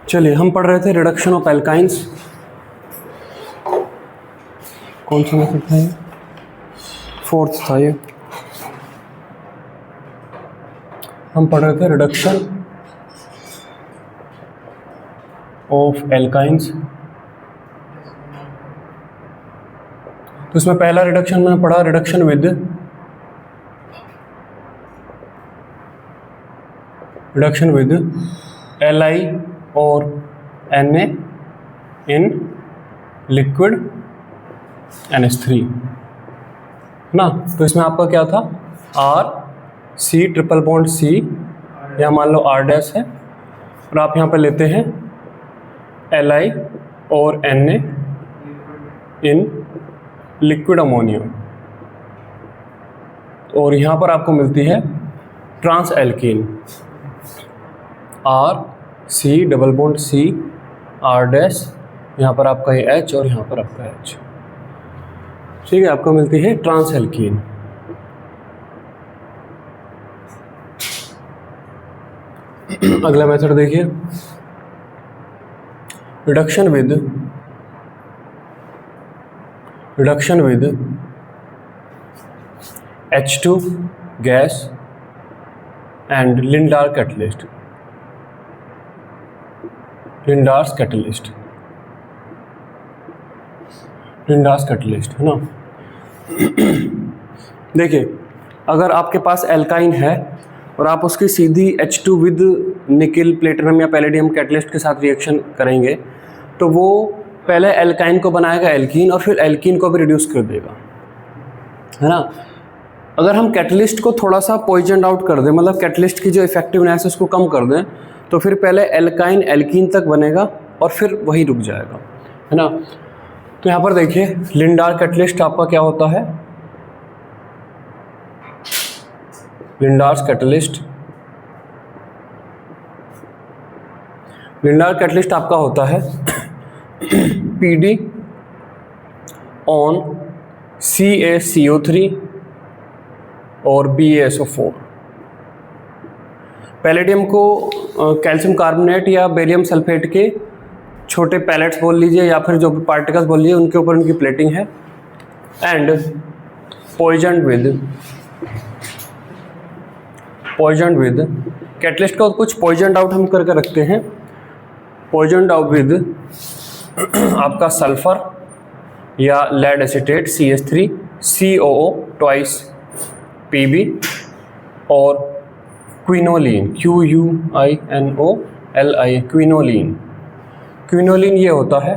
चलिए, हम पढ़ रहे थे रिडक्शन ऑफ एल्काइंस। कौन सा मेथड था ये? फोर्थ था ये। हम पढ़ रहे थे रिडक्शन ऑफ एल्काइंस। तो इसमें पहला रिडक्शन मैंने पढ़ा, रिडक्शन विद Li और Na इन लिक्विड NH3 ना। तो इसमें आपका क्या था, RC ट्रिपल बॉन्ड C, या मान लो R डैश है, और आप यहाँ पे लेते हैं Li और Na इन लिक्विड अमोनियम, और यहाँ पर आपको मिलती है trans alkene, RC double bond C R dash, यहाँ पर आपका ये H और यहाँ पर आपका H। ठीक है, आपको मिलती है ट्रांस एल्कीन। अगला मेथड देखिए, reduction with H2 gas and Lindlar catalyst. Lindlar's catalyst है ना। देखिए, अगर आपके पास एल्काइन है और आप उसकी सीधी H2 विद निकिल, प्लेटिनम या पैलेडियम कैटलिस्ट के साथ रिएक्शन करेंगे, तो वो पहले एल्काइन को बनाएगा एल्कीन, और फिर एल्कीन को भी रिड्यूस कर देगा, है ना। अगर हम कैटलिस्ट को थोड़ा सा पॉइजन आउट कर दें, मतलब कैटलिस्ट की जो इफेक्टिवनेस है उसको कम कर दें, तो फिर पहले एल्काइन एल्कीन तक बनेगा और फिर वही रुक जाएगा, है ना। तो यहाँ पर देखिए, लिंडार कैटलिस्ट आपका क्या होता है, लिंडार कैटलिस्ट आपका होता है PD ऑन CaCO3 और BaSO4। पैलेडियम को कैल्शियम कार्बोनेट या बेरियम सल्फेट के छोटे पैलेट्स बोल लीजिए, या फिर जो पार्टिकल्स बोल लीजिए, उनके ऊपर उनकी प्लेटिंग है, एंड पॉइजन्ड विद कैटलिस्ट का कुछ पॉइजन्ड आउट हम करके रखते हैं, पॉइजन्ड आउट विद आपका सल्फर या lead acetate CH3 COO twice PB, और क्विनोलिन QUINOLI क्विनोलिन ये होता है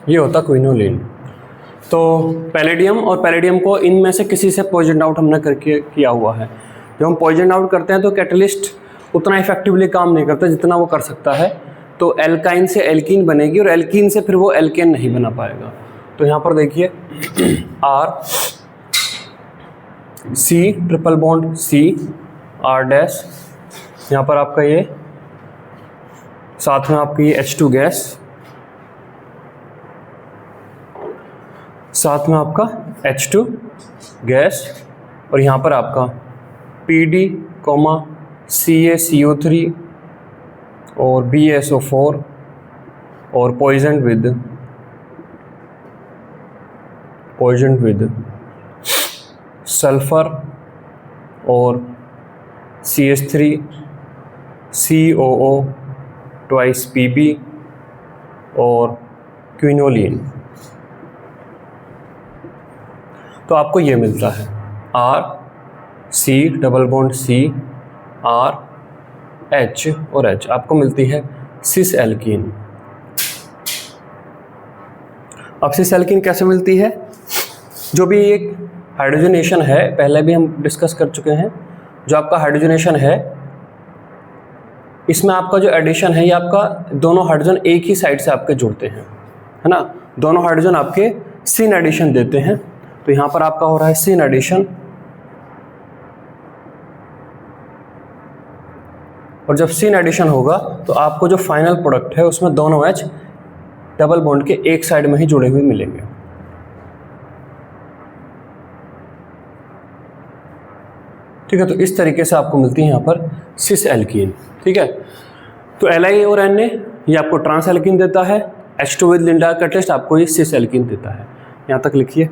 क्विनोलिन। तो पैलेडियम और पैलेडियम को इनमें से किसी से पॉइजन आउट हमने करके किया हुआ है। जब हम पॉइजन आउट करते हैं तो कैटलिस्ट उतना इफेक्टिवली काम नहीं करता जितना वो कर सकता है, तो एल्काइन से एल्कीन बनेगी और एल्कीन से फिर वो एल्केन नहीं बना पाएगा। तो यहाँ पर देखिए, RC triple bond C R dash, यहाँ पर आपका ये साथ में आपकी ये H2 गैस, साथ में आपका H2 गैस, और यहाँ पर आपका PD, CaCO3 और BaSO4, और पॉइजन विद सल्फर और CH3 COO ट्वाइस PB और क्विनोलिन। तो आपको ये मिलता है RC double bond C R H और H, आपको मिलती है सिस एल्कीन। अब सिस एल्कीन कैसे मिलती है? जो भी एक हाइड्रोजनेशन है, पहले भी हम डिस्कस कर चुके हैं, जो आपका हाइड्रोजनेशन है, इसमें आपका जो एडिशन है, ये आपका दोनों हाइड्रोजन एक ही साइड से आपके जुड़ते हैं, है ना। दोनों हाइड्रोजन आपके सिन एडिशन देते हैं। तो यहाँ पर आपका हो रहा है सिन एडिशन, और जब सिन एडिशन होगा तो आपको जो फाइनल प्रोडक्ट है उसमें दोनों H डबल बॉन्ड के एक साइड में ही जुड़े हुए मिलेंगे। ठीक है, तो इस तरीके से आपको मिलती है यहाँ पर सिस एल्कीन। ठीक है, तो Li और Na ये आपको ट्रांस एल्कीन देता है, H2 विद लिंडा कैटलिस्ट आपको ये सिस एल्कीन देता है। यहाँ तक लिखिए।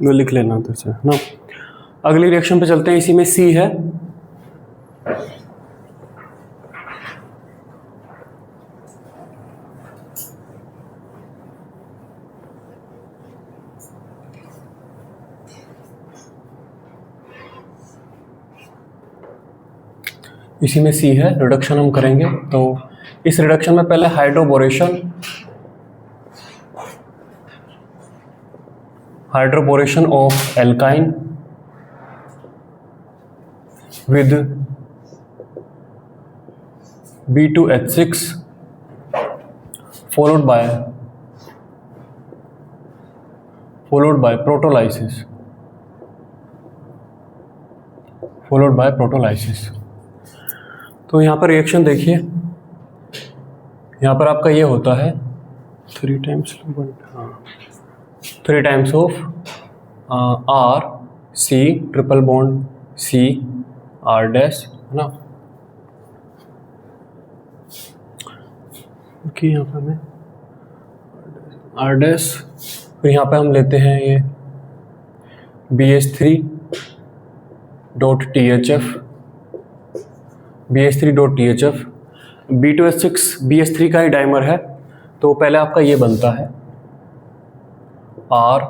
वो लिख लेना उधर से ना। अगली रिएक्शन पे चलते हैं। इसी में सी है, इसी में सी है। रिडक्शन हम करेंगे तो इस रिडक्शन में पहले hydroboration of alkyne with B2H6 followed by protolysis। तो यहाँ पर रिएक्शन देखिए, यहाँ पर आपका ये होता है 3 times of R C triple bond C R dash, है ना। ओके, यहाँ पर हमें R डैश, फिर यहाँ पे हम लेते हैं ये BH3.THF B2H6 BH3 का ही डाइमर है, तो पहले आपका ये बनता है R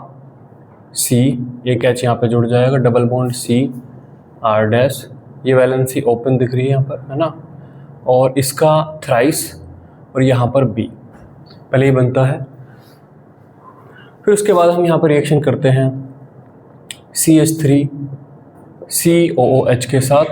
C, एक H यहाँ पे जुड़ जाएगा, double bond C R dash, ये वैलेंसी ओपन दिख रही है यहाँ पर, है ना, और इसका थ्राइस और यहाँ पर B पहले ही बनता है। फिर उसके बाद हम यहाँ पर रिएक्शन करते हैं CH3 COOH के साथ।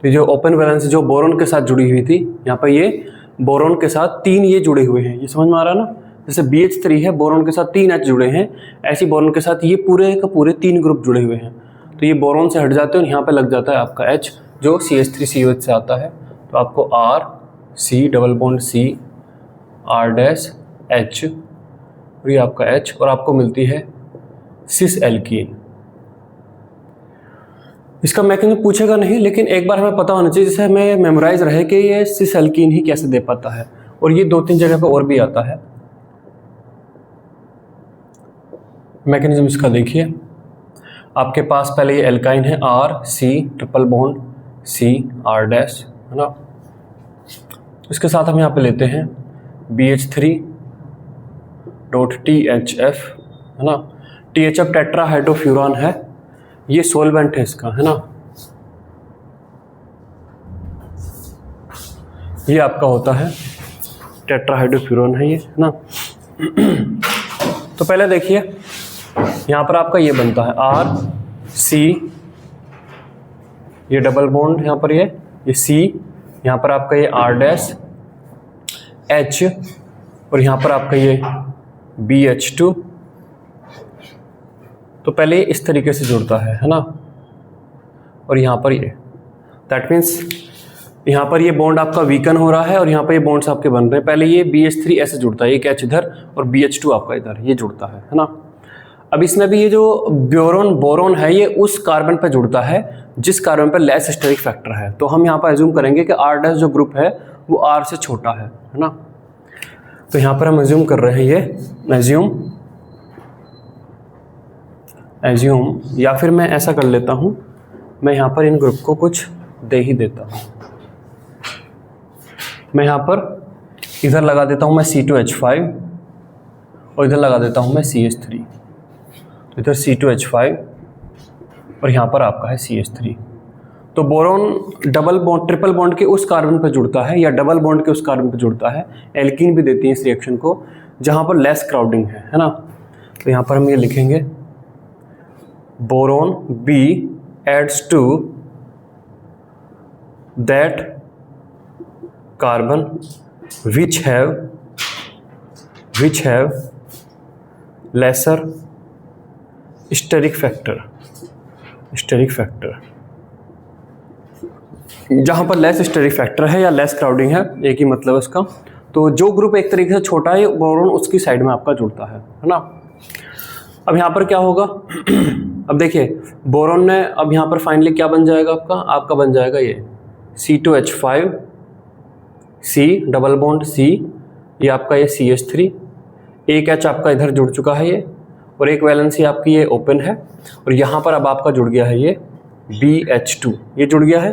तो जो ओपन वैलेंसी जो बोरोन के साथ जुड़ी हुई थी, यहाँ पर ये बोरोन के साथ 3 ये जुड़े हुए हैं, ये समझ में आ रहा है ना। जैसे BH3 है, बोरोन के साथ 3 H जुड़े हैं, ऐसे बोरोन के साथ ये पूरे का पूरे 3 ग्रुप जुड़े हुए हैं। तो ये बोरोन से हट जाते हैं और यहाँ पे लग जाता है आपका H जो CH3COH से आता है। तो आपको R C double bond C R dash H और ये आपका H, और आपको मिलती है सिस एल्कीन। इसका मैकेनिज्म पूछेगा नहीं, लेकिन एक बार हमें पता होना चाहिए, जैसे हमें मेमोराइज रहे कि ये सिस एल्कीन ही कैसे दे पाता है। और ये 2-3 जगह पे और भी आता है मैकेनिज्म। इसका देखिए, आपके पास पहले ये एल्काइन है R C triple bond C R dash, है ना। इसके साथ हम यहाँ पे लेते हैं BH3.THF, है ना। THF टेट्राहाइड्रोफ्यूरॉन है, ये सोलवेंट है इसका, है ना। ये आपका होता है टेट्राहाइड्रोफ्यूरॉन है ये, है ना। तो पहले देखिए, यहाँ पर आपका ये बनता है R C, ये डबल बॉन्ड यहाँ पर ये C, यहाँ पर आपका ये R डैश H, और यहाँ पर आपका ये BH2। तो पहले इस तरीके से जुड़ता है ना, और यहाँ पर ये, दैट मीन्स यहाँ पर ये बॉन्ड आपका वीकन हो रहा है और यहाँ पर ये बॉन्ड्स आपके बन रहे हैं। पहले ये BH3 ऐसे जुड़ता है, एक H इधर और BH2 आपका इधर, ये जुड़ता है ना। अब इसमें भी ये जो बोरोन है, ये उस कार्बन पर जुड़ता है जिस कार्बन पर लेस स्टेरिक फैक्टर है। तो हम यहाँ पर एज्यूम करेंगे कि R डैश जो ग्रुप है वो R से छोटा है ना। तो यहाँ पर हम एज्यूम कर रहे हैं, ये एज्यूम, या फिर मैं ऐसा कर लेता हूँ, मैं यहाँ पर इन ग्रुप को कुछ दे ही देता हूँ। मैं यहाँ पर इधर लगा देता हूँ मैं C2H5 और इधर लगा देता हूँ मैं CH3। तो इधर C2H5 और यहाँ पर आपका है CH3। तो boron double bond triple bond के उस कार्बन पर जुड़ता है या डबल बॉन्ड के उस कार्बन पर जुड़ता है। एल्कीन भी देती है इस रिएक्शन को जहाँ पर लेस क्राउडिंग है ना। तो यहाँ पर हम ये लिखेंगे, boron B adds to that carbon which have lesser steric factor। जहाँ पर लेस स्टेरिक फैक्टर है या लेस क्राउडिंग है, एक ही मतलब है इसका। तो जो ग्रुप एक तरीके से छोटा है, बोरोन उसकी साइड में आपका जुड़ता है ना। अब यहाँ पर क्या होगा, अब देखिए बोरोन ने, अब यहाँ पर फाइनली क्या बन जाएगा आपका बन जाएगा ये C2H5 C double bond C ये आपका ये CH3, एक H आपका इधर जुड़ चुका है ये, और एक वैलेंसी आपकी ये ओपन है, और यहाँ पर अब आपका जुड़ गया है ये BH2, ये जुड़ गया है।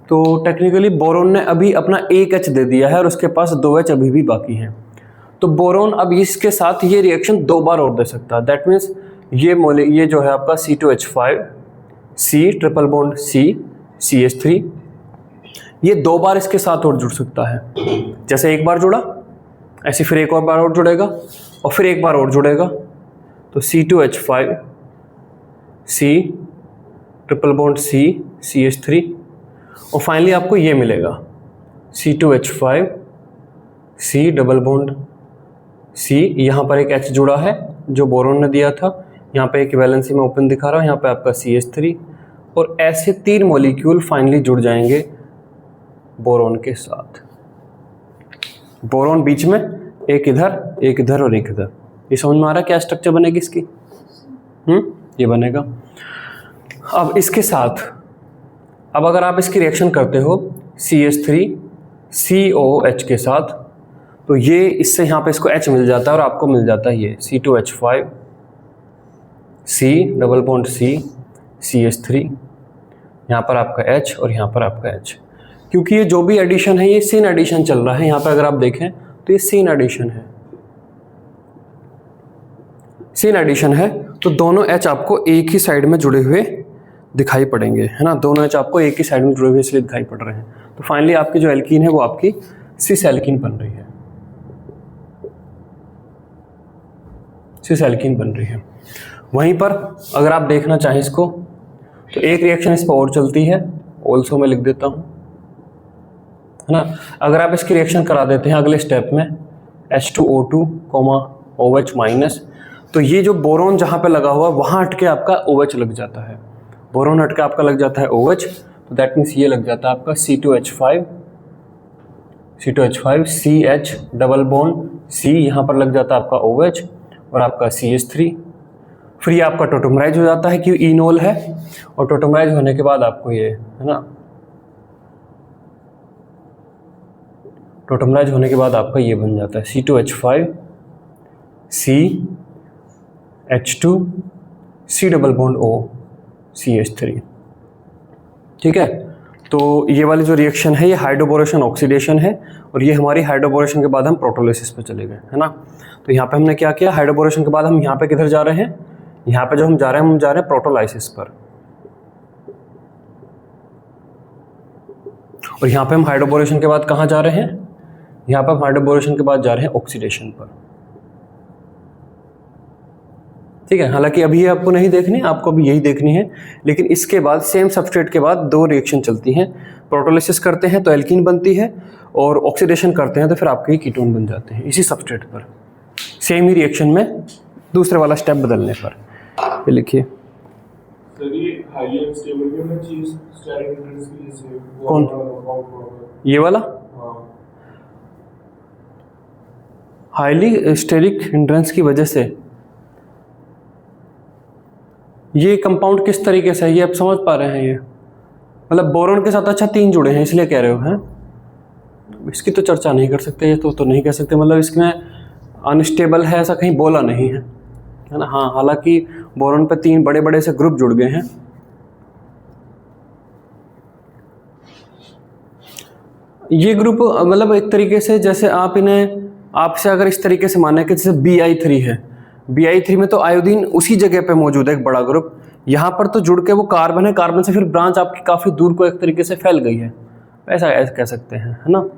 तो टेक्निकली बोरोन ने अभी अपना एक H दे दिया है और उसके पास 2 H अभी भी बाकी हैं। तो बोरोन अब इसके साथ ये रिएक्शन 2 बार और दे सकता है। दैट मीन्स ये जो है आपका C2H5 C triple bond C CH3, ये 2 बार इसके साथ और जुड़ सकता है। जैसे एक बार जुड़ा, ऐसे फिर एक और बार और जुड़ेगा, और फिर एक बार और जुड़ेगा। तो C2H5 C triple bond C CH3, और फाइनली आपको ये मिलेगा C2H5 C double bond C। यहाँ पर एक H जुड़ा है जो बोरोन ने दिया था, यहाँ पे एक वैलेंसी में ओपन दिखा रहा हूँ, यहाँ पे आपका CH3, और ऐसे 3 मॉलिक्यूल फाइनली जुड़ जाएंगे बोरोन के साथ। बोरोन बीच में, एक इधर और एक इधर। ये समझ में आ रहा है क्या स्ट्रक्चर बनेगी इसकी? ये बनेगा। अब इसके साथ अब अगर आप इसकी रिएक्शन करते हो CH3 COOH के साथ, तो ये इससे यहाँ पे इसको H मिल जाता है और आपको मिल जाता है ये C2H5 C double bond C CH3, यहाँ पर आपका H और यहाँ पर आपका H। क्योंकि ये जो भी एडिशन है ये सिन एडिशन चल रहा है, यहाँ पे अगर आप देखें तो ये सिन एडिशन है, सिन एडिशन है, तो दोनों H आपको एक ही साइड में जुड़े हुए दिखाई पड़ेंगे, है ना। दोनों H आपको एक ही साइड में जुड़े हुए इसलिए दिखाई पड़ रहे हैं। तो फाइनली आपकी जो एल्कीन है वो आपकी सिस एल्कीन बन रही है, सिस एल्कीन बन रही है। वहीं पर अगर आप देखना चाहें इसको, तो एक रिएक्शन इस पर और चलती है, ऑल्सो मैं लिख देता हूँ, है ना। अगर आप इसकी रिएक्शन करा देते हैं अगले स्टेप में H2O2, OH माइनस, तो ये जो बोरोन जहाँ पे लगा हुआ वहाँ हट के आपका OH लग जाता है, बोरोन हट के आपका लग जाता है OH, तो दैट मीन्स ये लग जाता है आपका C2H5 CH double bond C, यहाँ पर लग जाता है आपका OH और आपका CH3। फिर ये आपका टोटोमराइज हो जाता है कि इनोल है, और टोटोमराइज होने के बाद आपको ये, है ना, टोटोमराइज होने के बाद आपका ये बन जाता है C2H5 C H2 C double bond O CH3। ठीक है, तो ये वाली जो रिएक्शन है ये हाइड्रोबोरेशन ऑक्सीडेशन है, और ये हमारी हाइड्रोबोरेशन के बाद हम प्रोटोलिसिस पे चले गए, है ना। तो यहाँ पे हमने क्या किया, हाइड्रोबोरेशन के बाद हम यहाँ पे किधर जा रहे हैं, यहाँ पे जो हम जा रहे हैं, हम जा रहे हैं प्रोटोलाइसिस पर, और यहाँ पे हम हाइड्रोबोरेशन के बाद कहाँ जा रहे हैं, यहाँ पर हम हाइड्रोबोरेशन के बाद जा रहे हैं ऑक्सीडेशन पर। ठीक है, हालांकि अभी आपको नहीं देखनी, आपको अभी यही देखनी है, लेकिन इसके बाद सेम सबस्ट्रेट के बाद 2 रिएक्शन चलती हैं। प्रोटोलिसिस करते हैं तो एल्कीन बनती है, और ऑक्सीडेशन करते हैं तो फिर आपके कीटोन बन जाते हैं इसी सबस्ट्रेट पर, सेम ही रिएक्शन में दूसरे वाला स्टेप बदलने पर। ये लिखिए कौन, ये वाला हाईली स्टेरिक हिंड्रेंस की वजह से ये कंपाउंड किस तरीके से है ये आप समझ पा रहे हैं? ये मतलब बोरोन के साथ अच्छा 3 जुड़े हैं इसलिए कह रहे हो, हैं? इसकी तो चर्चा नहीं कर सकते, ये तो नहीं कह सकते, मतलब इसमें अनस्टेबल है ऐसा कहीं बोला नहीं है, है ना। हाँ, हालांकि बोरोन पे 3 बड़े बड़े से ग्रुप जुड़ गए हैं। ये ग्रुप मतलब एक तरीके से जैसे आप इन्हें, आपसे अगर इस तरीके से माने कि जैसे BI3 है, BI3 में तो आयोडीन उसी जगह पे मौजूद है एक बड़ा ग्रुप, यहाँ पर तो जुड़ के वो कार्बन है, कार्बन से फिर ब्रांच आपकी काफ़ी दूर को एक तरीके से फैल गई है, ऐसा कह सकते हैं, है ना।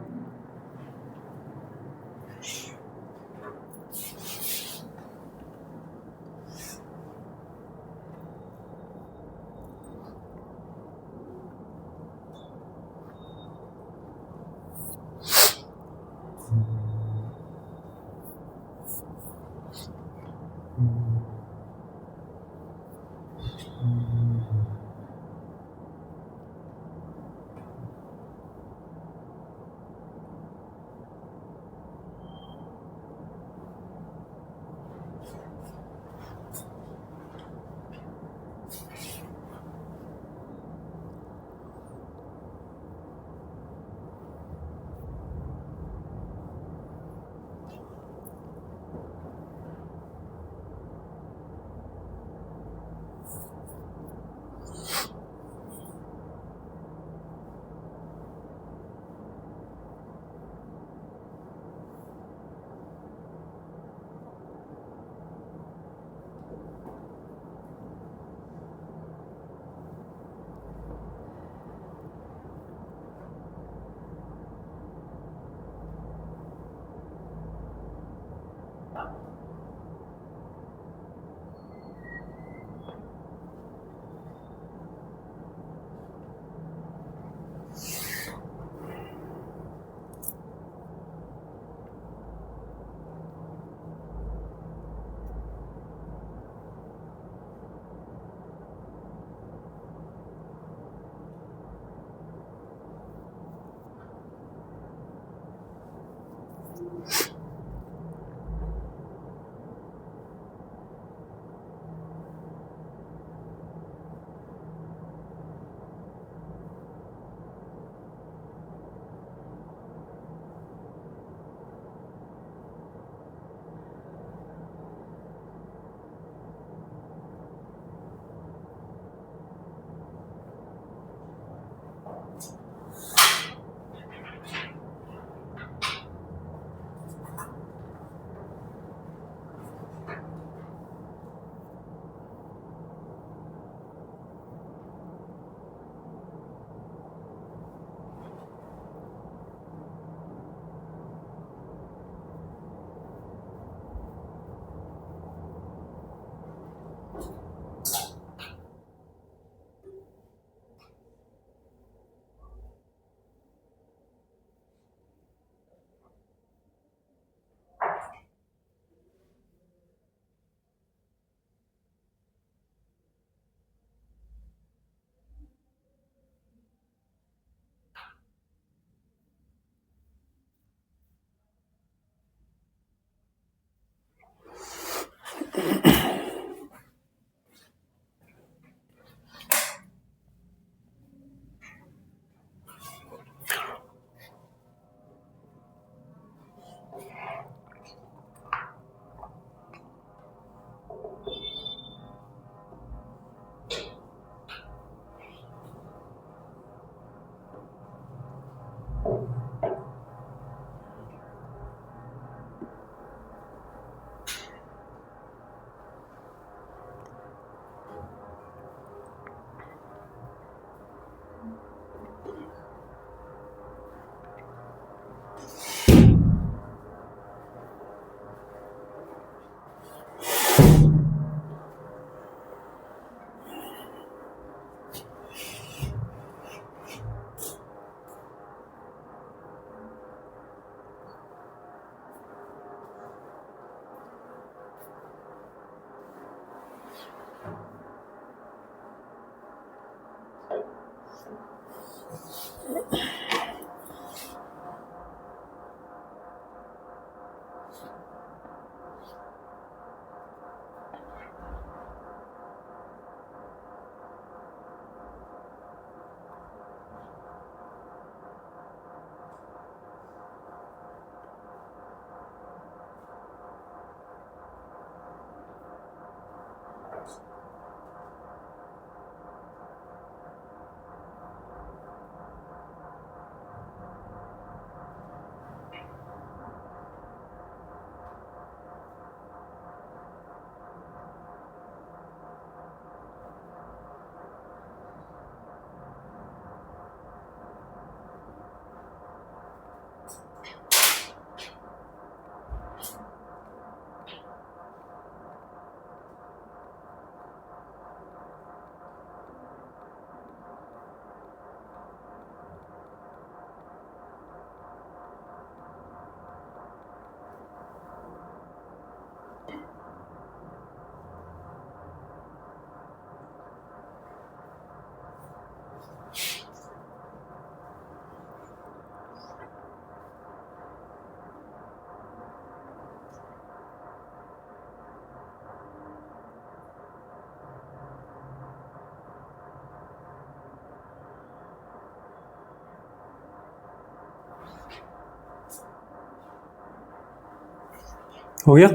हो गया?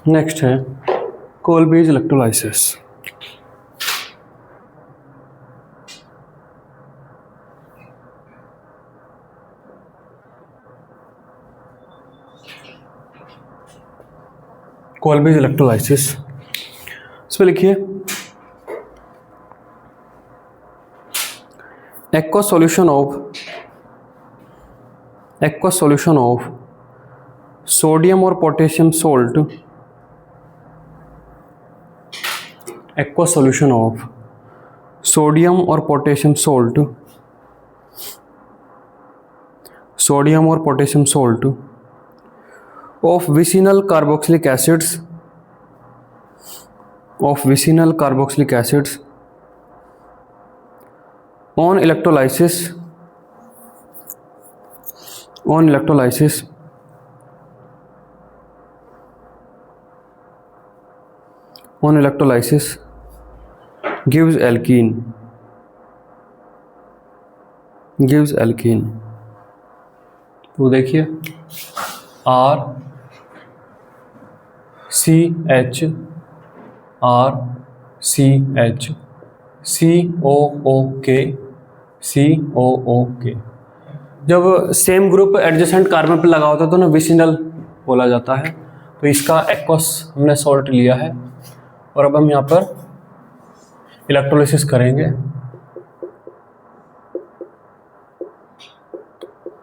नेक्स्ट है कोलबेज इलेक्ट्रोलाइसिस। कोलबेज इलेक्ट्रोलाइसिस, इसमें लिखिए aqueous solution of sodium or potassium salt, aqueous solution of sodium or potassium salt, of vicinal carboxylic acids, on electrolysis gives alkene। तो देखिए RCH COOK। जब सेम ग्रुप एडजेसेंट कार्बन पर लगा होता है तो ना विसिनल बोला जाता है। तो इसका एक्वस हमने सॉल्ट लिया है और अब हम यहाँ पर इलेक्ट्रोलिसिस करेंगे।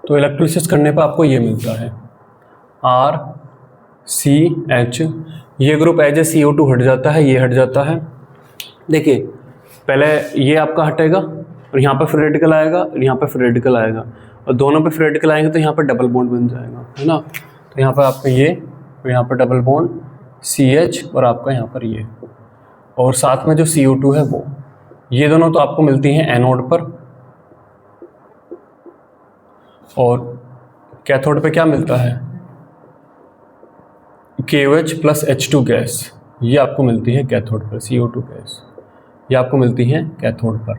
तो इलेक्ट्रोलिसिस करने पर आपको ये मिलता है RCH, ये ग्रुप एज ए CO2 हट जाता है, ये हट जाता है। देखिए पहले ये आपका हटेगा और यहाँ पर फ्री रेडिकल आएगा और यहाँ पर फ्री रेडिकल आएगा और दोनों पे फ्री रेडिकल आएंगे तो यहाँ पर डबल बॉन्ड बन जाएगा, है ना। तो यहाँ पर आपका ये और यहाँ पर डबल बॉन्ड CH और आपका यहाँ पर ये, और साथ में जो CO2 है वो, ये दोनों तो आपको मिलती हैं एनोड पर, और कैथोड पे क्या मिलता है KOH प्लस H2 गैस, ये आपको मिलती है कैथोड पर, CO2 गैस ये आपको मिलती है कैथोड पर,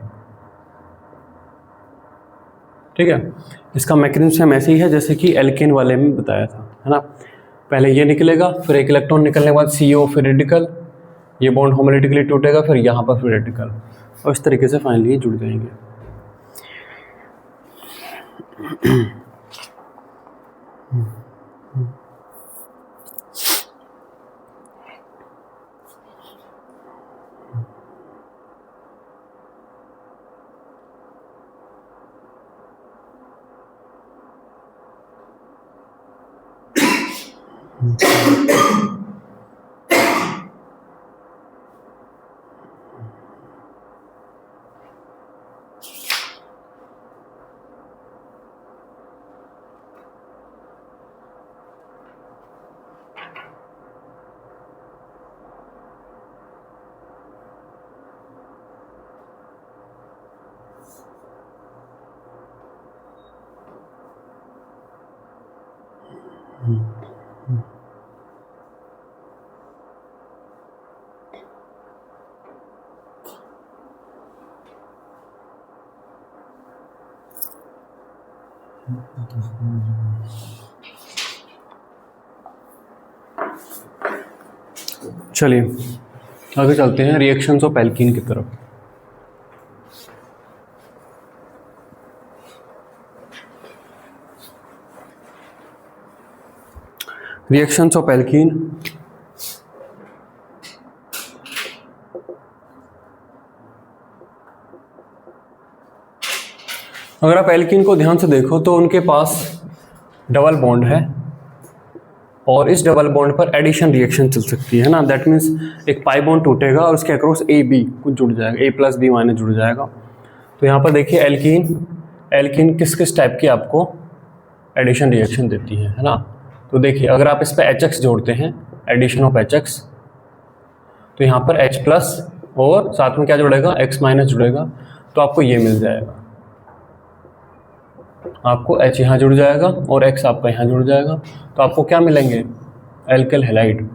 ठीक है। इसका मैकेनिज्म ऐसे ही है जैसे कि एल्केन वाले में बताया था, है ना। पहले ये निकलेगा, फिर एक इलेक्ट्रॉन निकलने के बाद CO फिर रेडिकल, ये बॉन्ड होमोलिटिकली टूटेगा, फिर यहाँ पर फिर रेडिकल, और इस तरीके से फाइनली जुड़ जाएंगे। चलिए आगे चलते हैं रिएक्शंस ऑफ एल्कीन की तरफ। रिएक्शंस ऑफ एल्कीन, अगर आप एल्कीन को ध्यान से देखो तो उनके पास डबल बॉन्ड है और इस डबल बॉन्ड पर एडिशन रिएक्शन चल सकती है ना। दैट मीन्स एक पाई बॉन्ड टूटेगा और उसके अक्रॉस AB कुछ जुड़ जाएगा, A प्लस B माइनस जुड़ जाएगा। तो यहाँ पर देखिए एल्कीन किस किस टाइप की आपको एडिशन रिएक्शन देती है ना। तो देखिए अगर आप इस पर HX जोड़ते हैं, एडिशन ऑफ HX, तो यहाँ पर H प्लस और साथ में क्या जुड़ेगा, X माइनस जुड़ेगा, तो आपको ये मिल जाएगा, आपको H यहाँ जुड़ जाएगा और X आपका यहाँ जुड़ जाएगा, तो आपको क्या मिलेंगे, एल्किल हैलाइड,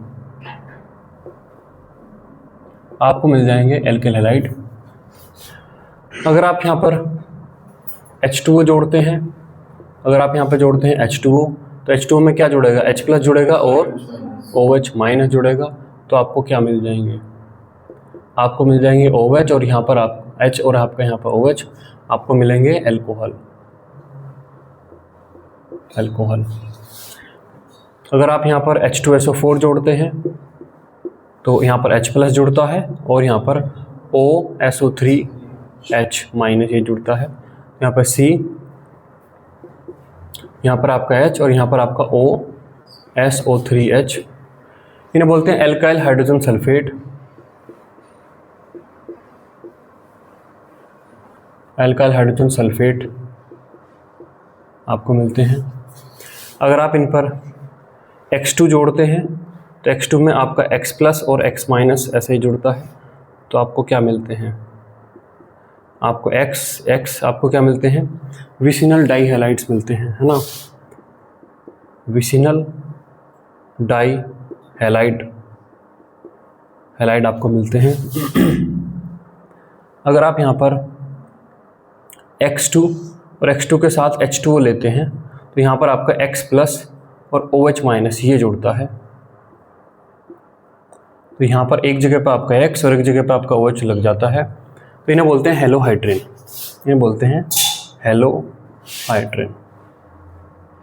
आपको मिल जाएंगे एल्किल हैलाइड। अगर आप यहाँ पर H2O जोड़ते हैं, अगर आप यहाँ पर जोड़ते हैं H2O, तो H2O में क्या जुड़ेगा, H प्लस जुड़ेगा और OH माइनस जुड़ेगा, तो आपको क्या मिल जाएंगे, आपको मिल जाएंगे OH और यहाँ पर आप H और आपका यहाँ पर OH, आपको मिलेंगे एल्कोहल। अगर आप यहाँ पर H2SO4 जोड़ते हैं तो यहाँ पर H प्लस जुड़ता है और यहाँ पर OSO3H माइनस ये जुड़ता है, यहाँ पर C, यहाँ पर आपका H और यहाँ पर आपका OSO3H, इन्हें बोलते हैं alkyl hydrogen sulphate. Alkyl hydrogen sulphate आपको मिलते हैं। अगर आप इन पर X2 जोड़ते हैं तो X2 में आपका X प्लस और X माइनस ऐसे ही जुड़ता है, तो आपको क्या मिलते हैं, आपको X आपको क्या मिलते हैं, विसिनल डाई हैलाइड्स मिलते हैं, है ना, विसिनल डाई हैलाइड आपको मिलते हैं। अगर आप यहाँ पर X2 और X2 के साथ H2O लेते हैं तो यहाँ पर आपका X प्लस और OH माइनस ये जुड़ता है, तो यहाँ पर एक जगह पर आपका X और एक जगह पर आपका OH लग जाता है, तो इन्हें बोलते हैं हेलोहाइड्रिन, इन्हें बोलते हैं हेलोहाइड्रिन,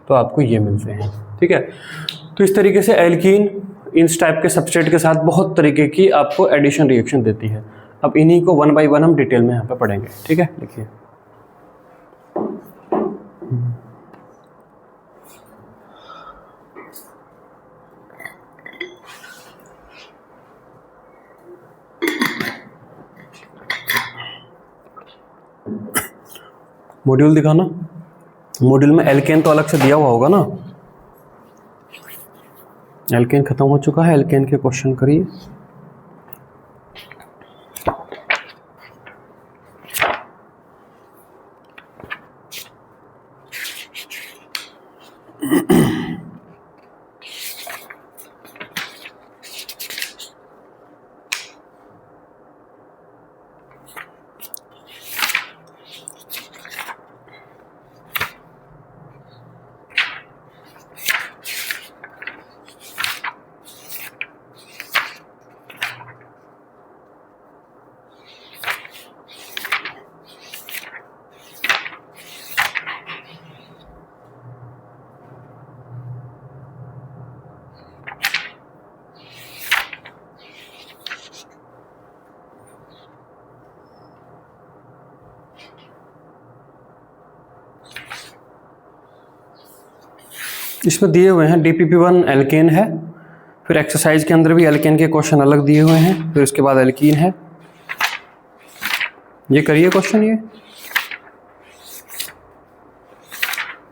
तो आपको ये मिलते हैं, ठीक है। तो इस तरीके से एल्कीन इस टाइप के सबस्ट्रेट के साथ बहुत तरीके की आपको एडिशन रिएक्शन देती है। अब इन्हीं को 1 बाय 1 हम डिटेल में यहाँ पे पढ़ेंगे, ठीक है। देखिए मॉड्यूल दिखाना। मॉड्यूल में एल्केन तो अलग से दिया हुआ होगा ना, एल्केन खत्म हो चुका है, एल्केन के क्वेश्चन करिए। इसमें दिए हुए हैं DPP1 एल्केन है, फिर एक्सरसाइज के अंदर भी एल्केन के क्वेश्चन अलग दिए हुए हैं, फिर उसके बाद एल्कीन है। ये करिए क्वेश्चन ये,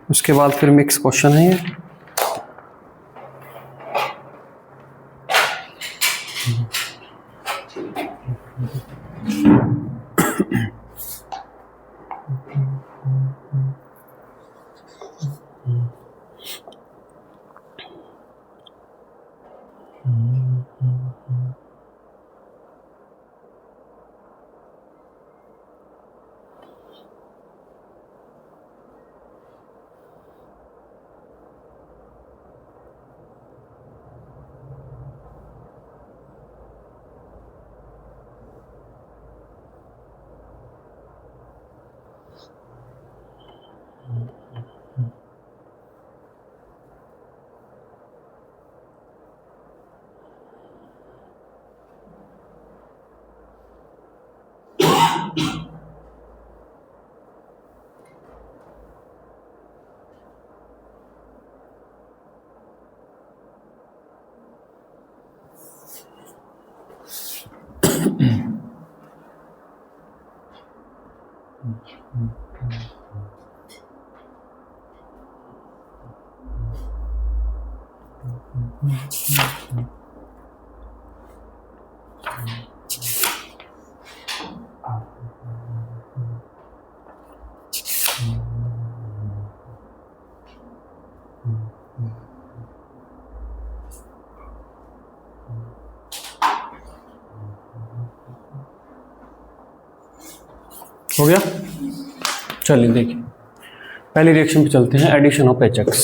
उसके बाद फिर मिक्स क्वेश्चन है ये। हो गया। चलिए देखिए पहली रिएक्शन पे चलते हैं, addition of HX।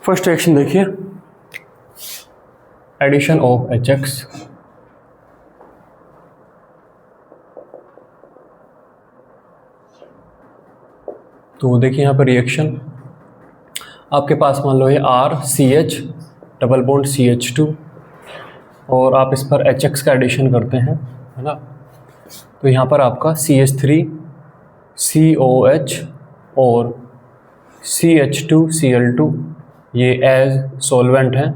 First reaction देखिए, एडिशन ऑफ HX। तो देखिए यहाँ पर रिएक्शन आपके पास मान लो ये RCH डबल बॉन्ड CH2 और आप इस पर HX का एडिशन करते हैं, है ना। तो यहाँ पर आपका CH3 COH और CH2Cl2 ये एज सॉल्वेंट हैं,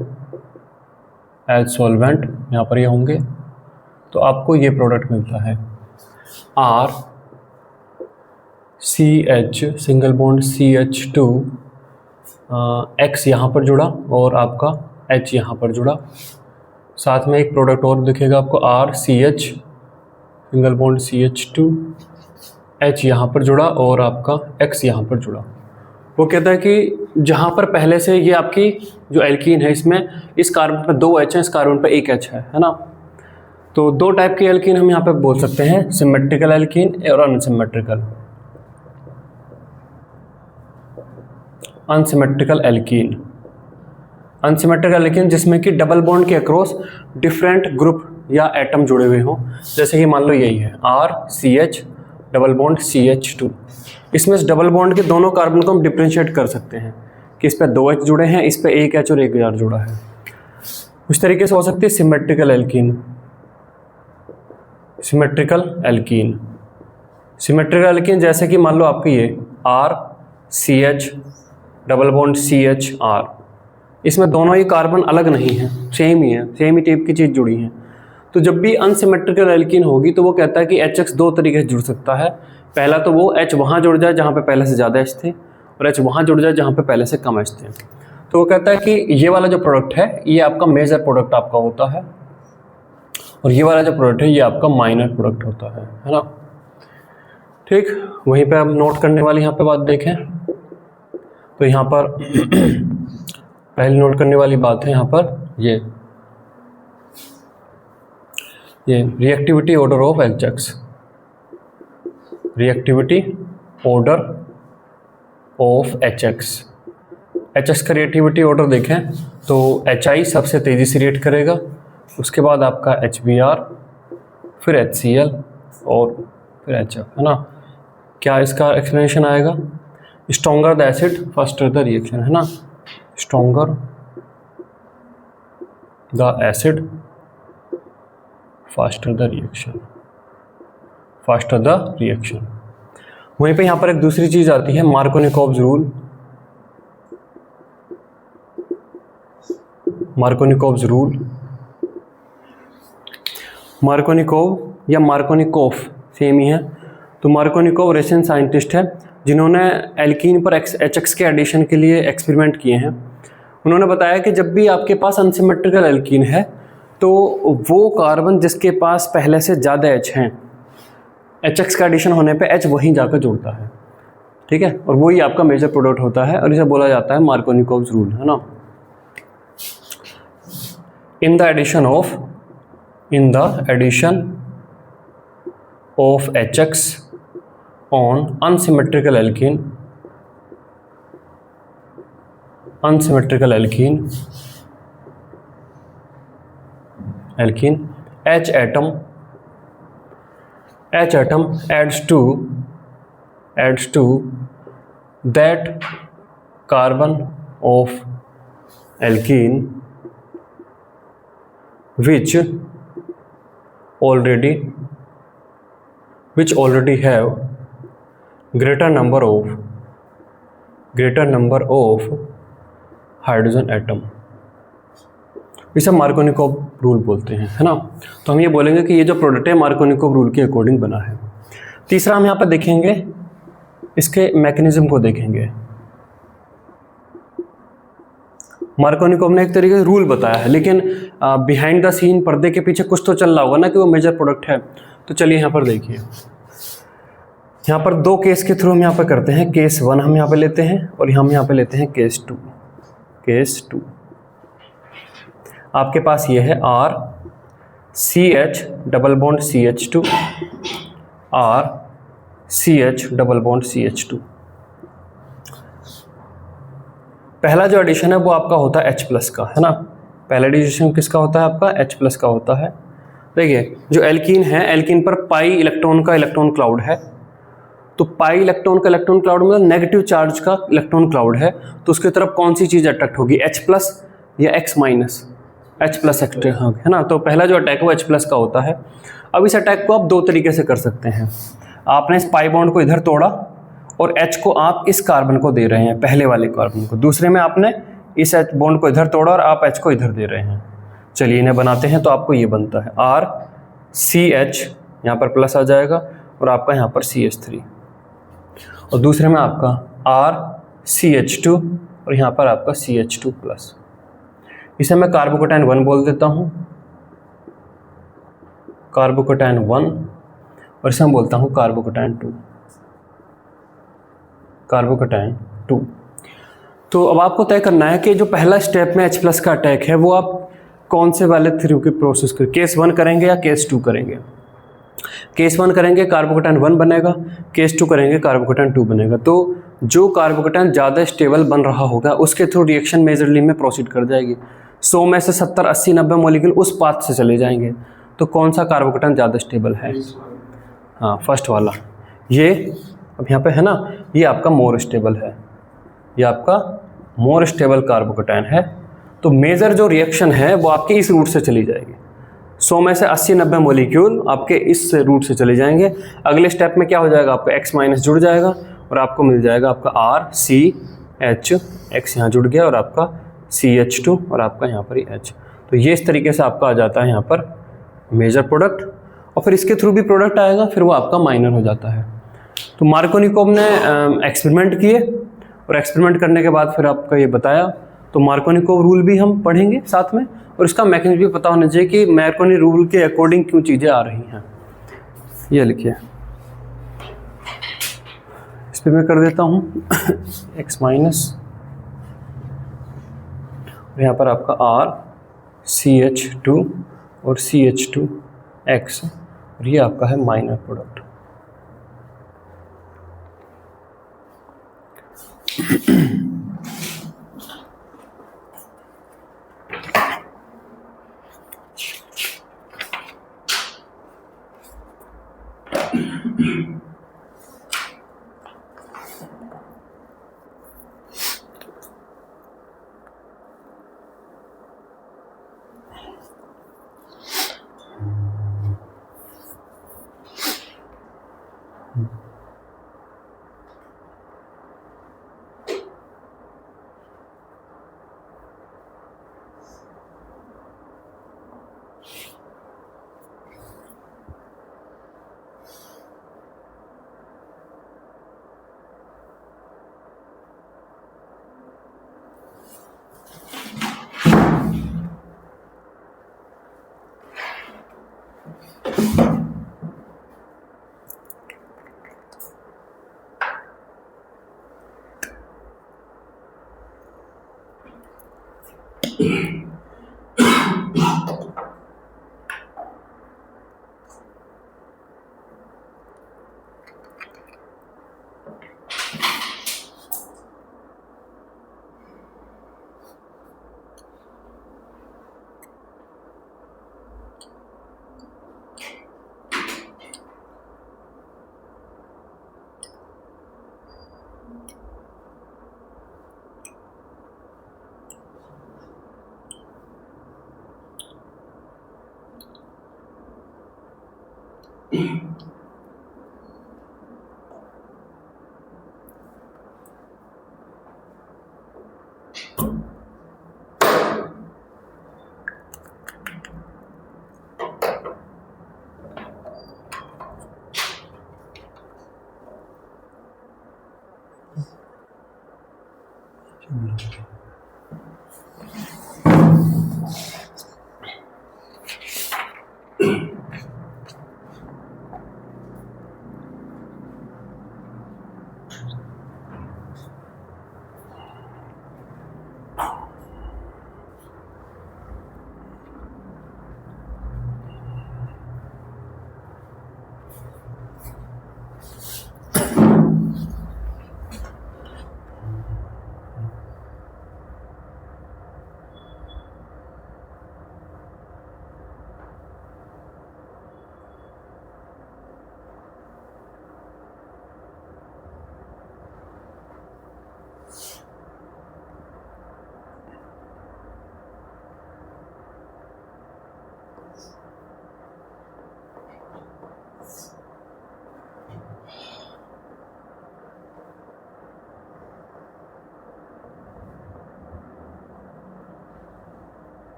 एज सॉल्वेंट यहाँ पर ये होंगे। तो आपको ये प्रोडक्ट मिलता है RCH single bond CH2 X यहाँ पर जुड़ा और आपका H यहाँ पर जुड़ा। साथ में एक प्रोडक्ट और दिखेगा आपको RCH single bond CH2 H यहाँ पर जुड़ा और आपका X यहाँ पर जुड़ा। वो कहता है कि जहाँ पर पहले से ये आपकी जो एल्कीन है इसमें इस कार्बन पर 2 H है, इस कार्बन पर 1 H है ना। तो दो टाइप की एल्कीन हम यहाँ पे बोल सकते हैं, सिमेट्रिकल एल्कीन और unsymmetrical. Unsymmetrical alkene, unsymmetrical alkene जिसमें कि डबल बॉन्ड के अक्रॉस डिफरेंट ग्रुप या एटम जुड़े हुए हों, जैसे कि मान लो यही है RCH डबल बॉन्ड CH2। इसमें डबल बॉन्ड के दोनों कार्बन को हम डिफ्रेंशिएट कर सकते हैं कि इस पर 2 H जुड़े हैं, इस पर 1 H और 1 R जुड़ा है। उस तरीके से हो सकती है symmetrical alkene. Symmetrical alkene, symmetrical alkene जैसे कि मान लो आपकी ये RCH डबल बॉन्ड CHR, इसमें दोनों ही कार्बन अलग नहीं है, सेम ही है, सेम ही टाइप की चीज़ जुड़ी है। तो जब भी अनसिमेट्रिकल एल्कीन होगी तो वो कहता है कि HX दो तरीके से जुड़ सकता है। पहला तो वो H वहाँ जुड़ जाए जहाँ पे पहले से ज़्यादा H थे, और H वहाँ जुड़ जाए जहाँ पे पहले से कम H थे। तो वो कहता है कि ये वाला जो प्रोडक्ट है ये आपका मेजर प्रोडक्ट आपका होता है, और ये वाला जो प्रोडक्ट है ये आपका माइनर प्रोडक्ट होता है ना। ठीक, वहीं पे हम नोट करने वाली यहाँ पे बात देखें तो यहाँ पर पहली नोट करने वाली बात है यहाँ पर ये reactivity order of HX, reactivity order of HX का रिएक्टिविटी ऑर्डर देखें तो HI सबसे तेज़ी से रिएक्ट करेगा, उसके बाद आपका HBr, फिर HCl और फिर HF, है ना। क्या इसका एक्सप्लेनेशन आएगा? Stronger the acid faster the reaction, है ना। Stronger the acid faster the reaction, faster the reaction. वहीं पे यहाँ पर एक दूसरी चीज़ आती है Markovnikov's rule. Markovnikov's rule, Markovnikov या मार्कोनिकोफ सेम ही है। तो मार्कोनिकोव रशियन साइंटिस्ट है जिन्होंने एल्कीन पर HX के एडिशन के लिए एक्सपेरिमेंट किए हैं। उन्होंने बताया कि जब भी आपके पास अनसिमेट्रिकल एल्कीन है तो वो कार्बन जिसके पास पहले से ज़्यादा H हैं, HX का एडिशन होने पे H वहीं जाकर जुड़ता है, ठीक है, और वही आपका मेजर प्रोडक्ट होता है, और इसे बोला जाता है मार्कोनिकोव्स रूल, है ना। In the addition of HX on unsymmetrical alkene H atom adds to that carbon of alkene which already have greater number of hydrogen atom. इसे मार्कोनिकोव रूल बोलते हैं, है ना। तो हम ये बोलेंगे कि ये जो प्रोडक्ट है मार्कोनिकोव रूल के अकॉर्डिंग बना है। तीसरा हम यहाँ पर देखेंगे इसके मैकेनिज्म को देखेंगे। मार्कोनिकोव ने एक तरीके से रूल बताया है, लेकिन बिहाइंड द सीन पर्दे के पीछे कुछ तो चल रहा होगा ना कि वो मेजर प्रोडक्ट है। तो चलिए यहाँ पर देखिए, यहाँ पर दो केस के थ्रू हम यहाँ पर करते हैं। केस 1 हम यहाँ पे लेते हैं और हम यहाँ पे लेते हैं केस 2। आपके पास ये है R CH double bond CH2, R CH double bond CH2। पहला जो एडिशन है वो आपका होता है H+ का, है ना। पहला एडिशन किसका होता है? आपका H+ का होता है। देखिए जो एल्कीन है, एल्कीन पर पाई इलेक्ट्रॉन का इलेक्ट्रॉन क्लाउड है। तो पाई इलेक्ट्रॉन का इलेक्ट्रॉन क्लाउड मतलब नेगेटिव चार्ज का इलेक्ट्रॉन क्लाउड है, तो उसकी तरफ कौन सी चीज़ अट्रैक्ट होगी? H+ या X-, H+ अट्रैक्ट, है ना। तो पहला जो अटैक है वो H+ का होता है। अब इस अटैक को आप दो तरीके से कर सकते हैं। आपने इस पाई बॉन्ड को इधर तोड़ा और H को आप इस कार्बन को दे रहे हैं, पहले वाले कार्बन को। दूसरे में आपने इस H बॉन्ड को इधर तोड़ा और आप H को इधर दे रहे हैं। चलिए इन्हें बनाते हैं। तो आपको ये बनता है R CH, यहाँ पर प्लस आ जाएगा, और आपका यहाँ पर CH3, और दूसरे में आपका R CH2 और यहाँ पर आपका CH2 प्लस। इसे मैं कार्बोकेटाइन 1 बोल देता हूँ, कार्बोकेटाइन 1, और इसे मैं बोलता हूँ कार्बोकेटाइन 2, कार्बोकेटाइन 2। तो अब आपको तय करना है कि जो पहला स्टेप में H+ का अटैक है वो आप कौन से वाले थ्रू की प्रोसेस करें, केस 1 करेंगे या केस 2 करेंगे। केस 1 करेंगे कार्बोकेटाइन 1 बनेगा, केस 2 करेंगे कार्बोकेटाइन 2 बनेगा। तो जो कार्बोकेटाइन ज़्यादा स्टेबल बन रहा होगा उसके थ्रू रिएक्शन मेजरली में प्रोसीड कर जाएगी। 100 में से 70, 80, 90 मॉलिक्यूल उस पाथ से चले जाएंगे। तो कौन सा कार्बोकेटाइन ज़्यादा स्टेबल है? हाँ, फर्स्ट वाला। ये अब यहाँ पे है ना, ये आपका मोर स्टेबल है, ये आपका मोर स्टेबल कार्बोकेटाइन है। तो मेजर जो रिएक्शन है वो आपके इस रूट से चली जाएगी। 100 में से 80-90 मॉलिक्यूल आपके इस रूट से चले जाएंगे। अगले स्टेप में क्या हो जाएगा? आपका X- जुड़ जाएगा और आपको मिल जाएगा आपका R CH, X यहाँ जुड़ गया और आपका CH2 और आपका यहाँ पर H। तो ये इस तरीके से आपका आ जाता है यहाँ पर मेजर प्रोडक्ट, और फिर इसके थ्रू भी प्रोडक्ट आएगा, फिर वो आपका माइनर हो जाता है। तो मार्कोनिकोव ने एक्सपेरिमेंट किए, और एक्सपेरिमेंट करने के बाद फिर आपका ये बताया। तो मार्कोनिकोव रूल भी हम पढ़ेंगे साथ में, और इसका मैकेनिज्म भी पता होना चाहिए कि मार्कोनी रूल के अकॉर्डिंग क्यों चीज़ें आ रही हैं। ये लिखिए, इस पर मैं कर देता हूँ x माइनस, यहाँ पर आपका R CH2 और CH2X, और ये आपका है माइनर प्रोडक्ट।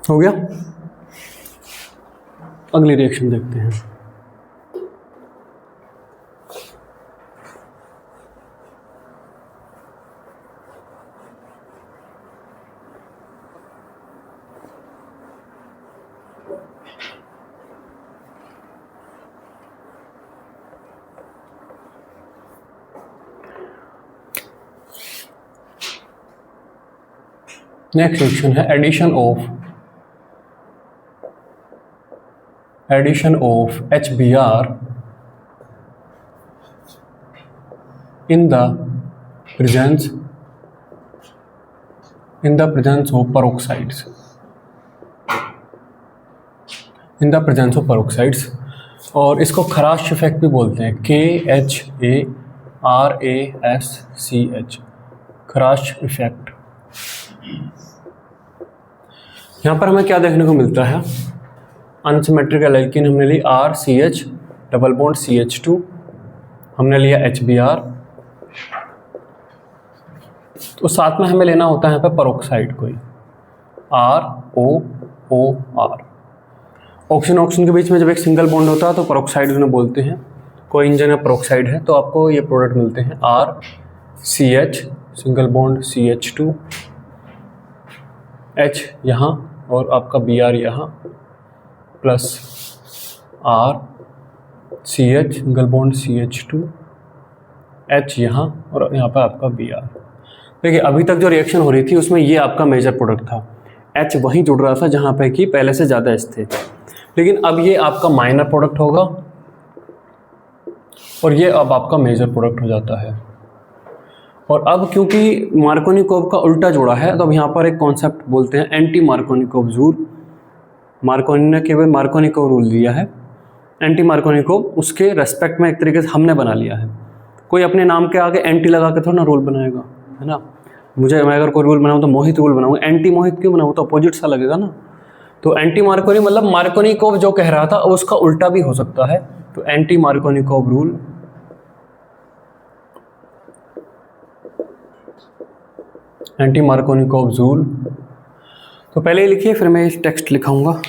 हो गया। अगली रिएक्शन देखते हैं। नेक्स्ट रिएक्शन है addition of HBr in the presence of peroxides. और इसको खराश इफेक्ट भी बोलते हैं, KHARASCH, खराश इफेक्ट। यहाँ पर हमें क्या देखने को मिलता है? अनसिमेट्रिकल एल्कीन हमने ली RCH डबल बॉन्ड CH2, हमने लिया HBr, तो साथ में हमें लेना होता है यहाँ पे पेरोक्साइड कोई, ROOR। ऑक्सीजन के बीच में जब एक सिंगल बॉन्ड होता है तो पेरोक्साइड उन्हें बोलते हैं। कोई इंजन में पेरोक्साइड है तो आपको ये प्रोडक्ट मिलते हैं, RCH single bond CH2, H यहाँ और आपका Br यहाँ, plus RCH single bond CH2, H यहाँ और यहाँ पर आपका Br। देखिए अभी तक जो रिएक्शन हो रही थी उसमें ये आपका मेजर प्रोडक्ट था, H वहीं जुड़ रहा था जहाँ पे कि पहले से ज़्यादा H थे, लेकिन अब ये आपका माइनर प्रोडक्ट होगा और ये अब आपका मेजर प्रोडक्ट हो जाता है। और अब क्योंकि मार्कोनिकोव का उल्टा जोड़ा है तो अब यहाँ पर एक कॉन्सेप्ट बोलते हैं एंटी मार्कोनिकोव रूल। मार्कोनी ने केवल मार्कोनिकोव रूल दिया है, एंटी मार्कोनिकोव उसके रेस्पेक्ट में एक तरीके से हमने बना लिया है। कोई अपने नाम के आगे एंटी लगा के थोड़ा ना रूल बनाएगा, है ना। मैं अगर कोई रूल बनाऊँ तो मोहित रूल बनाऊँ, एंटी मोहित क्यों बनाऊँ, तो अपोजिट सा लगेगा ना। तो एंटी मार्कोनी मतलब मार्कोनिकोव जो कह रहा था उसका उल्टा भी हो सकता है, तो anti Markovnikov rule. Anti Markovnikov rule तो पहले ही लिखिए, फिर मैं इस टेक्स्ट लिखाऊंगा।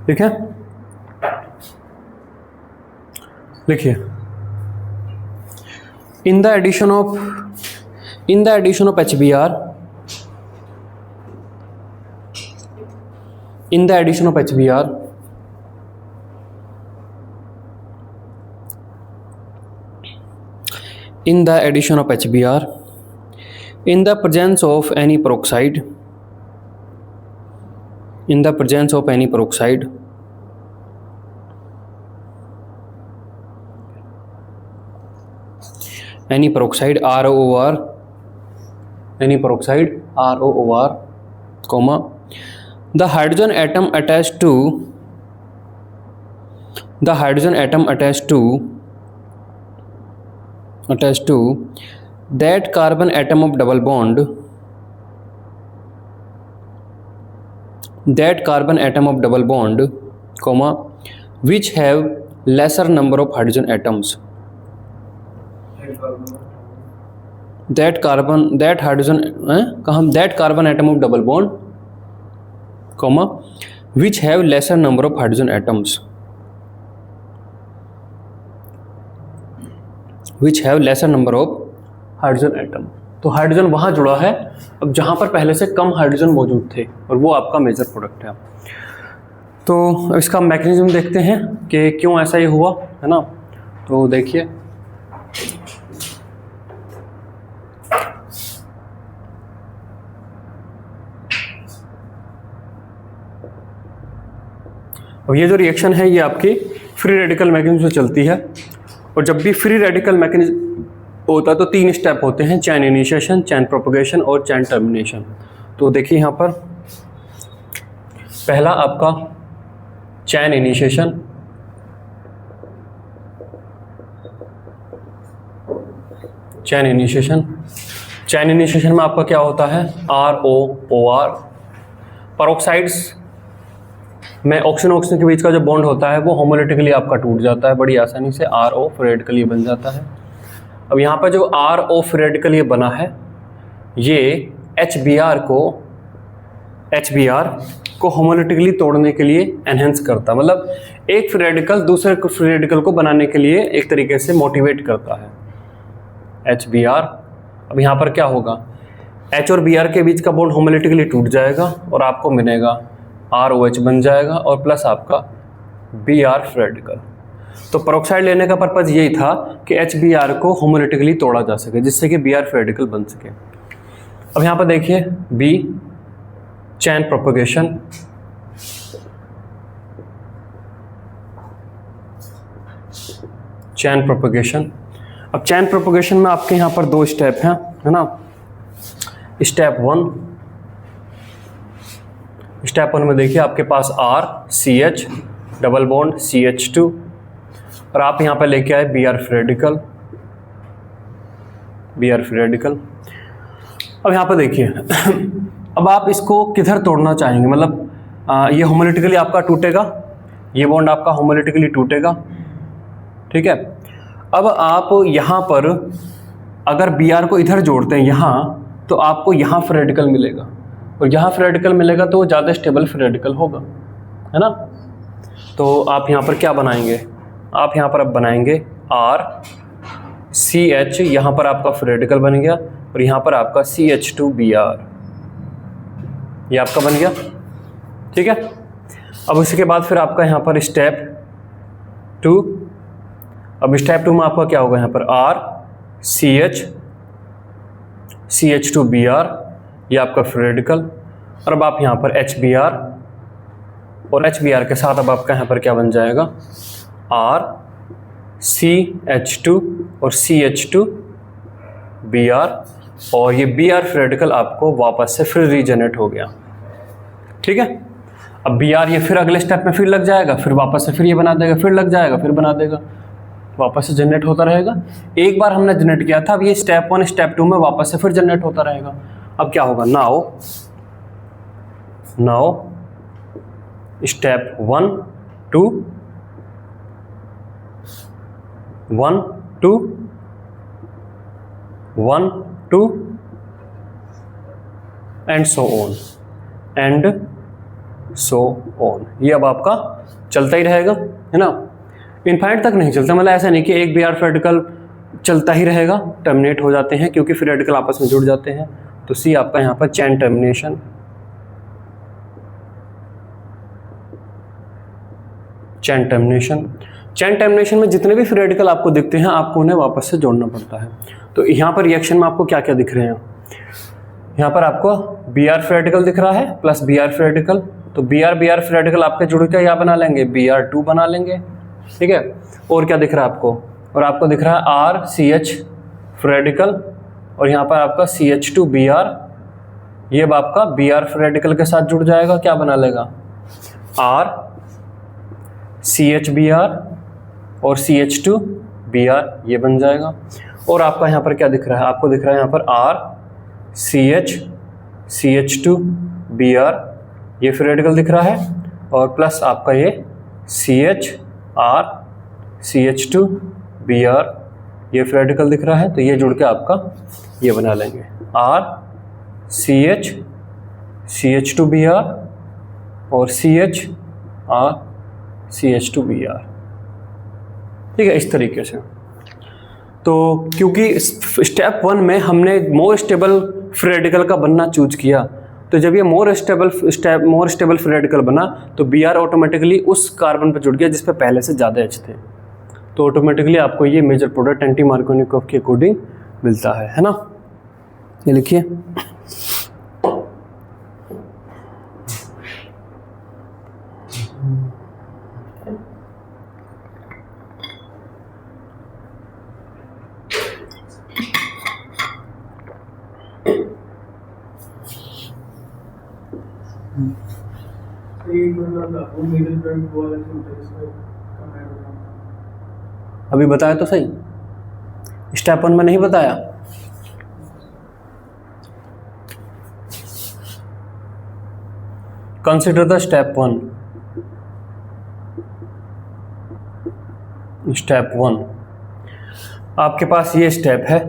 ठीक है, लिखिए in the addition of HBr, in the addition of HBr, in the addition of HBr, in the presence of any peroxide, in the presence of any peroxide, any peroxide ROOR, any peroxide ROOR, comma, the hydrogen atom attached to attached to that carbon atom of double bond, that carbon atom of double bond, comma, which have lesser number of hydrogen atoms. That carbon atom of double bond, comma, which have lesser number of hydrogen atoms, which have lesser number of hydrogen atom. तो hydrogen वहाँ जुड़ा है अब जहाँ पर पहले से कम hydrogen मौजूद थे, और वो आपका मेजर प्रोडक्ट है। तो इसका मैकेनिज्म देखते हैं कि क्यों ऐसा ये हुआ, है ना। तो देखिए, अब ये जो रिएक्शन है ये आपकी फ्री रेडिकल मैकेनिज्म से चलती है, और जब भी फ्री रेडिकल मैकेनिज्म होता है तो 3 स्टेप होते हैं, चैन इनिशिएशन, चैन प्रोपगेशन और चैन टर्मिनेशन। तो देखिए यहाँ पर पहला आपका चैन इनिशिएशन, चैन इनिशिएशन में आपका क्या होता है, ROOR, पेरोक्साइड्स में ऑक्सीजन के बीच का जो बॉन्ड होता है वो होमोलिटिकली आपका टूट जाता है बड़ी आसानी से, RO रेडिकल ये बन जाता है। अब यहाँ पर जो RO रेडिकल ये बना है ये HBr को होमोलिटिकली तोड़ने के लिए एनहेंस करता है, मतलब एक फ्री रेडिकल दूसरे फ्री रेडिकल को बनाने के लिए एक तरीके से मोटिवेट करता है HBr। अब यहाँ पर क्या होगा, H और Br के बीच का बॉन्ड होमोलिटिकली टूट जाएगा और आपको मिलेगा ROH बन जाएगा और प्लस आपका Br फ्री रेडिकल। तो पेरोक्साइड लेने का पर्पज़ यही था कि HBr को होमोलिटिकली तोड़ा जा सके जिससे कि Br फ्री रेडिकल बन सके। अब यहाँ पर देखिए B, चैन प्रोपगेशन, अब चैन प्रोपगेशन में आपके यहाँ पर 2 स्टेप हैं, है ना। स्टेप 1 में देखिए आपके पास RCH डबल बॉन्ड CH2 और आप यहाँ पर लेके आए Br फ्री रेडिकल। अब यहाँ पर देखिए अब आप इसको किधर तोड़ना चाहेंगे, मतलब ये होमोलिटिकली आपका टूटेगा, ये बॉन्ड आपका होमोलिटिकली टूटेगा, ठीक है। अब आप यहाँ पर अगर Br को इधर जोड़ते हैं यहाँ, तो आपको यहाँ फ्री रेडिकल मिलेगा और यहाँ फ्री रेडिकल मिलेगा तो वो ज़्यादा स्टेबल फ्री रेडिकल होगा, है ना। तो आप यहाँ पर क्या बनाएंगे, आप यहाँ पर अब बनाएंगे RCH, यहाँ पर आपका फ्री रेडिकल बन गया और यहाँ पर आपका CH2Br, ये आपका बन गया, ठीक है। अब उसके बाद फिर आपका यहाँ पर स्टेप 2, अब स्टेप 2 में आपका क्या होगा, यहाँ पर RCH CH2Br, ये आपका फ्री रेडिकल, और अब आप यहाँ पर HBr और HBr के साथ अब आपका यहाँ पर क्या बन जाएगा, RCH2 और CH2Br, और ये Br फ्री रेडिकल आपको वापस से फिर रीजनरेट हो गया, ठीक है। अब Br ये फिर अगले स्टेप में फिर लग जाएगा, फिर वापस से फिर ये बना देगा, फिर लग जाएगा, फिर बना देगा, वापस से जनरेट होता रहेगा। एक बार हमने जनरेट किया था, अब ये स्टेप 1 स्टेप 2 में वापस से फिर जनरेट होता रहेगा। अब क्या होगा, now step 1 2 1 2 1 2 and so on, ये अब आपका चलता ही रहेगा, है ना। इनफाइनाइट तक नहीं चलता, मतलब ऐसा नहीं कि एक Br फ्री रेडिकल चलता ही रहेगा, टर्मिनेट हो जाते हैं क्योंकि फ्री रेडिकल आपस में जुड़ जाते हैं। तो C आपका यहाँ पर चैन टर्मिनेशन में जितने भी फ्री रेडिकल आपको दिखते हैं आपको उन्हें वापस से जोड़ना पड़ता है। तो यहाँ पर रिएक्शन में आपको क्या क्या दिख रहे हैं, यहाँ पर आपको Br फ्री रेडिकल दिख रहा है प्लस Br फ्री रेडिकल, तो Br फ्री रेडिकल आपके जुड़ के यहाँ बना लेंगे, Br2 बना लेंगे, ठीक है। और क्या दिख रहा है आपको, और आपको दिख रहा है RCH फ्री रेडिकल और यहाँ पर आपका CH2Br, ये अब आपका Br फ्री रेडिकल के साथ जुड़ जाएगा, क्या बना लेगा, RCHBr और CH2 Br, ये बन जाएगा। और आपका यहाँ पर क्या दिख रहा है, आपको दिख रहा है यहाँ पर RCH CH2 Br, ये फ्री रेडिकल दिख रहा है, और प्लस आपका ये CHR CH2 Br, ये फ्री रेडिकल दिख रहा है। तो ये जुड़ के आपका ये बना लेंगे RCH CH2 Br और CHR CH2 Br, ठीक है, इस तरीके से। तो क्योंकि स्टेप 1 में हमने मोर स्टेबल फ्री रेडिकल का बनना चूज किया, तो जब ये मोर स्टेबल फ्री रेडिकल बना तो Br ऑटोमेटिकली उस कार्बन पर जुड़ गया जिस पे पहले से ज़्यादा H थे, तो ऑटोमेटिकली आपको ये मेजर प्रोडक्ट एंटी मार्कोनिकोव के अकॉर्डिंग मिलता है ना। ये लिखिए, अभी बताया तो सही, स्टेप 1 में नहीं बताया। Consider the step 1। स्टेप 1 आपके पास ये स्टेप है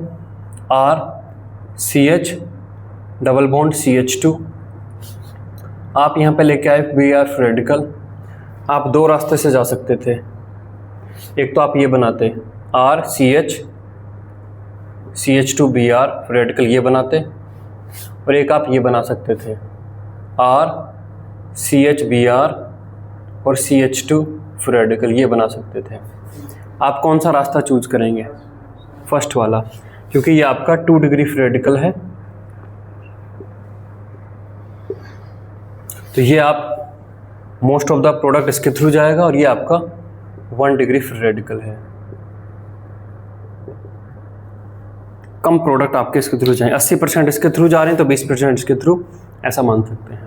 RCH डबल बॉन्ड CH2, आप यहाँ पे लेके आए Br फ्री रेडिकल। आप दो रास्ते से जा सकते थे, एक तो आप ये बनाते RCH CH2 Br free radical, ये बनाते, और एक आप ये बना सकते थे RCH Br और CH2 फ्री रेडिकल, ये बना सकते थे। आप कौन सा रास्ता चूज करेंगे? फर्स्ट वाला, क्योंकि ये आपका 2 डिग्री फ्री रेडिकल है, तो ये आप मोस्ट ऑफ द प्रोडक्ट इसके थ्रू जाएगा, और ये आपका 1 डिग्री फ्री रेडिकल है। कम प्रोडक्ट आपके इसके थ्रू जाएंगे, 80% इसके थ्रू जा रहे हैं तो 20% इसके थ्रू, ऐसा मान सकते हैं।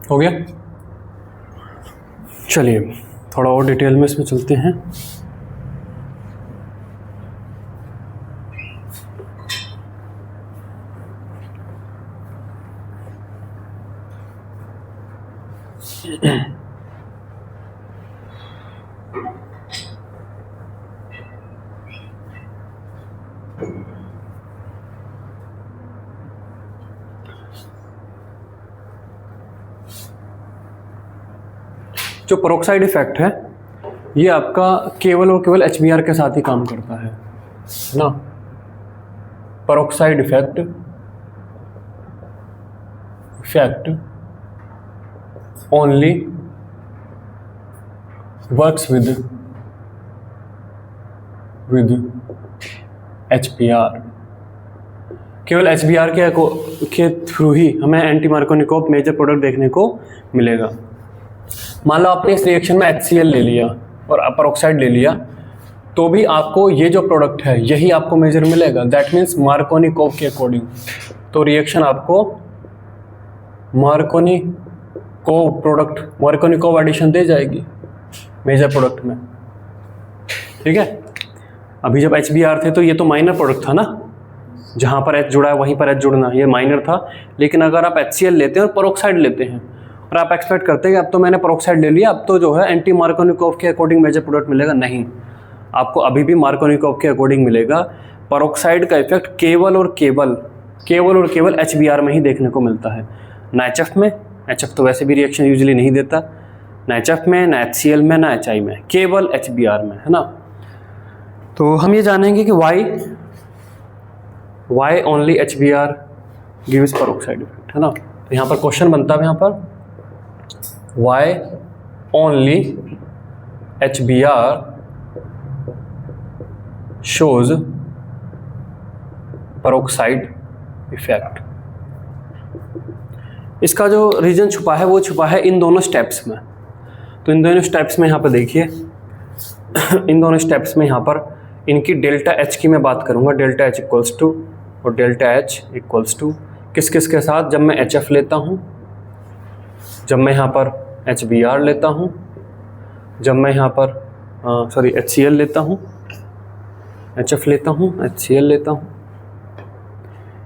हो गया। चलिए थोड़ा और डिटेल में इसमें चलते हैं। जो पेरोक्साइड इफेक्ट है ये आपका केवल और केवल HBr के साथ ही काम करता है ना। Peroxide effect only works with HBr। केवल HBr के थ्रू ही हमें एंटी मार्कोनिकोव मेजर प्रोडक्ट देखने को मिलेगा। मान लो आपने इस रिएक्शन में HCl ले लिया और पेरोक्साइड ले लिया, तो भी आपको ये जो प्रोडक्ट है यही आपको मेजर मिलेगा। दैट मीन्स मार्कोनिकोव के अकॉर्डिंग। तो रिएक्शन आपको मार्कोनिकोव एडिशन दे जाएगी मेजर प्रोडक्ट में। ठीक है, अभी जब HBr थे तो ये तो माइनर प्रोडक्ट था ना, जहाँ पर H जुड़ा है वहीं पर H जुड़ना, ये माइनर था। लेकिन अगर आप HCl लेते हैं और पेरोक्साइड लेते हैं और आप एक्सपेक्ट करते हैं कि अब तो मैंने पेरोक्साइड ले लिया, अब तो जो है एंटी मार्कोनिकोव के अकॉर्डिंग मेजर प्रोडक्ट मिलेगा, नहीं, आपको अभी भी मार्कोनिकोव के अकॉर्डिंग मिलेगा। पेरोक्साइड का इफेक्ट केवल और केवल HBr में ही देखने को मिलता है, ना HF में। HF तो वैसे भी रिएक्शन यूजुअली नहीं देता, ना HF में, ना HCl में, ना HI में, केवल HBr में, है ना। तो हम ये जानेंगे कि why only HBr gives peroxide effect, है ना। तो यहाँ पर क्वेश्चन बनता है, यहाँ पर why only HBr shows peroxide effect. इसका जो रीजन छुपा है वो छुपा है इन दोनों स्टेप्स में। तो इन दोनों स्टेप्स में यहाँ पर देखिए, इन दोनों स्टेप्स में यहाँ पर इनकी डेल्टा H की मैं बात करूँगा। डेल्टा H इक्वल्स टू और डेल्टा H इक्वल्स टू किस किस के साथ, जब मैं HF लेता हूँ, जब मैं यहाँ पर HBr लेता हूँ, जब मैं यहाँ पर HCl लेता हूँ, HF लेता हूँ, HCl लेता हूँ,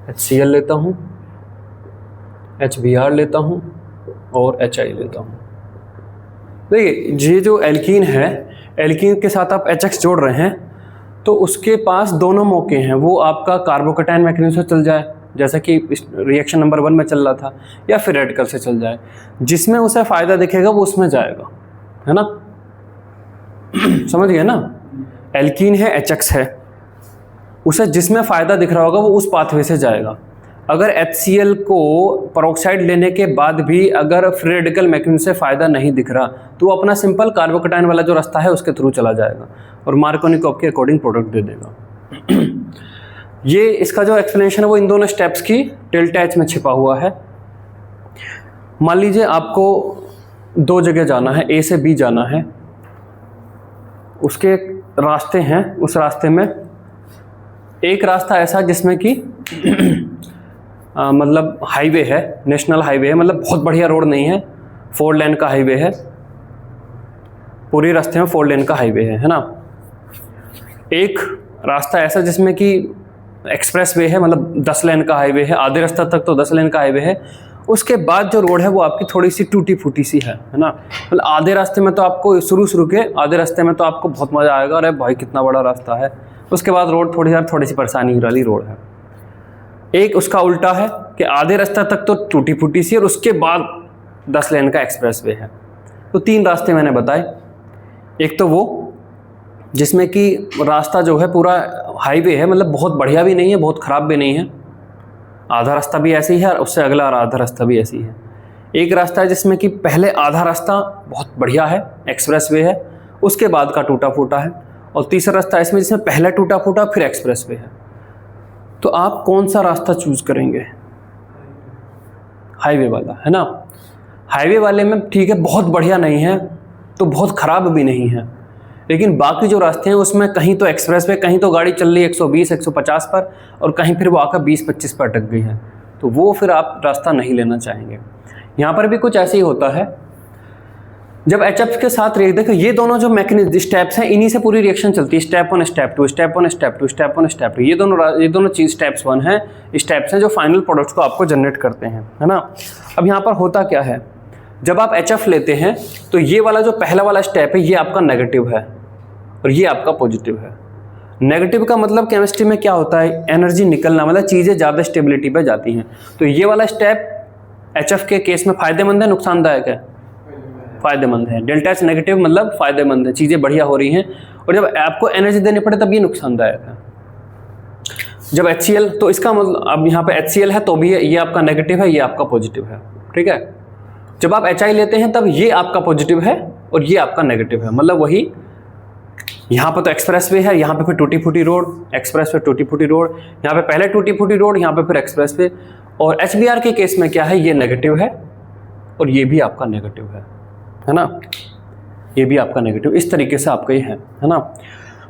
HCl लेता हूँ, HBr लेता हूँ और HI लेता हूँ। देखिए ये जो एल्कीन है, एल्कीन के साथ आप HX जोड़ रहे हैं तो उसके पास दोनों मौके हैं। वो आपका कार्बोकैटायन मैकेनिज्म से चल जाए, जैसा कि रिएक्शन नंबर 1 में चल रहा था, या फिर रेडिकल से चल जाए। जिसमें उसे फ़ायदा दिखेगा वो उसमें जाएगा, है ना। समझ गए ना। एल्कीन है, HX है, उसे जिसमें फ़ायदा दिख रहा होगा वो उस पाथवे से जाएगा। अगर HCl को पेरोक्साइड लेने के बाद भी अगर फ्री रेडिकल मैकेनिज्म से फ़ायदा नहीं दिख रहा तो वो अपना सिंपल कार्बोकैटायन वाला जो रास्ता है उसके थ्रू चला जाएगा और मार्कोनिकोव के अकॉर्डिंग प्रोडक्ट दे देगा। ये इसका जो एक्सप्लेनेशन है वो इन दोनों स्टेप्स की डेल्टा H में छिपा हुआ है। मान लीजिए आपको 2 जगह जाना है, A से B जाना है, उसके रास्ते हैं। उस रास्ते में एक रास्ता ऐसा जिसमें कि मतलब हाईवे है, नेशनल हाईवे है, मतलब बहुत बढ़िया रोड नहीं है, 4 लेन का हाईवे है, पूरे रास्ते में 4 लेन का हाईवे है ना। एक रास्ता ऐसा जिसमें कि एक्सप्रेस वे है, मतलब 10 लेन का हाईवे है, आधे रास्ता तक तो 10 लेन का हाईवे है। उसके बाद जो रोड है वो आपकी थोड़ी सी टूटी फूटी सी है ना। मतलब आधे रास्ते में तो आपको शुरू के आधे रास्ते में तो आपको बहुत मज़ा आएगा, अरे भाई कितना बड़ा रास्ता है। उसके बाद रोड थोड़ी सी परेशानी वाली रोड है। एक उसका उल्टा है कि आधे रास्ता तक तो टूटी फूटी सी और उसके बाद 10 लेन का एक्सप्रेस वे है। तो 3 रास्ते मैंने बताए। एक तो वो जिसमें कि रास्ता जो है पूरा हाईवे है, मतलब बहुत बढ़िया भी नहीं है, बहुत ख़राब भी नहीं है, आधा रास्ता भी ऐसे ही है और उससे अगला आधा रास्ता भी ऐसे ही है। एक रास्ता है जिसमें कि पहले आधा रास्ता बहुत बढ़िया है, एक्सप्रेस वे है, उसके बाद का टूटा फूटा है। और तीसरा रास्ता इसमें जिसमें पहले टूटा फूटा फिर एक्सप्रेस वे है। तो आप कौन सा रास्ता चूज करेंगे? हाईवे वाला, है ना। हाईवे वाले में ठीक है, बहुत बढ़िया नहीं है तो बहुत ख़राब भी नहीं है, लेकिन बाकी जो रास्ते हैं उसमें कहीं तो एक्सप्रेस वे, कहीं तो गाड़ी चल रही है 120 150 पर और कहीं फिर वो आकर 20-25 पर अटक गई है, तो वो फिर आप रास्ता नहीं लेना चाहेंगे। यहाँ पर भी कुछ ऐसे ही होता है। जब HF के साथ देखो ये दोनों जो मैकेनिज्म स्टेप्स हैं, इन्हीं से पूरी रिएक्शन चलती है। Step 1 step 2 step 1 step 2 step 1 step 2, ये दोनों चीज स्टेप्स 1 हैं, स्टेप्स हैं जो फाइनल प्रोडक्ट्स को आपको जनरेट करते हैं, है ना। अब यहाँ पर होता क्या है, जब आप HF लेते हैं तो ये वाला जो पहला वाला स्टेप है ये आपका नेगेटिव है और ये आपका पॉजिटिव है। नेगेटिव का मतलब केमिस्ट्री में क्या होता है, एनर्जी निकलना, मतलब चीज़ें ज़्यादा स्टेबिलिटी पे जाती हैं। तो ये वाला स्टेप HF के केस में फायदेमंद है, नुकसानदायक है? फायदेमंद है। डेल्टा एच नेगेटिव मतलब फायदेमंद है, चीज़ें बढ़िया हो रही हैं। और जब आपको एनर्जी देनी पड़े तब ये नुकसानदायक है। जब HCl, तो इसका मतलब अब यहाँ पे HCl है तो भी ये आपका नेगेटिव है, ये आपका पॉजिटिव है, ठीक है। जब आप HI लेते हैं तब ये आपका पॉजिटिव है और ये आपका नेगेटिव है, मतलब वही यहाँ पे तो एक्सप्रेस वे है, यहाँ पे फिर टूटी फूटी रोड, एक्सप्रेस वे टूटी फूटी रोड, यहाँ पे पहले टूटी फूटी रोड, यहाँ पे फिर एक्सप्रेस वे। और HBr के केस में क्या है, ये नेगेटिव है और ये भी आपका नेगेटिव है ना, ये भी आपका नेगेटिव। इस तरीके से आपका ये है ना।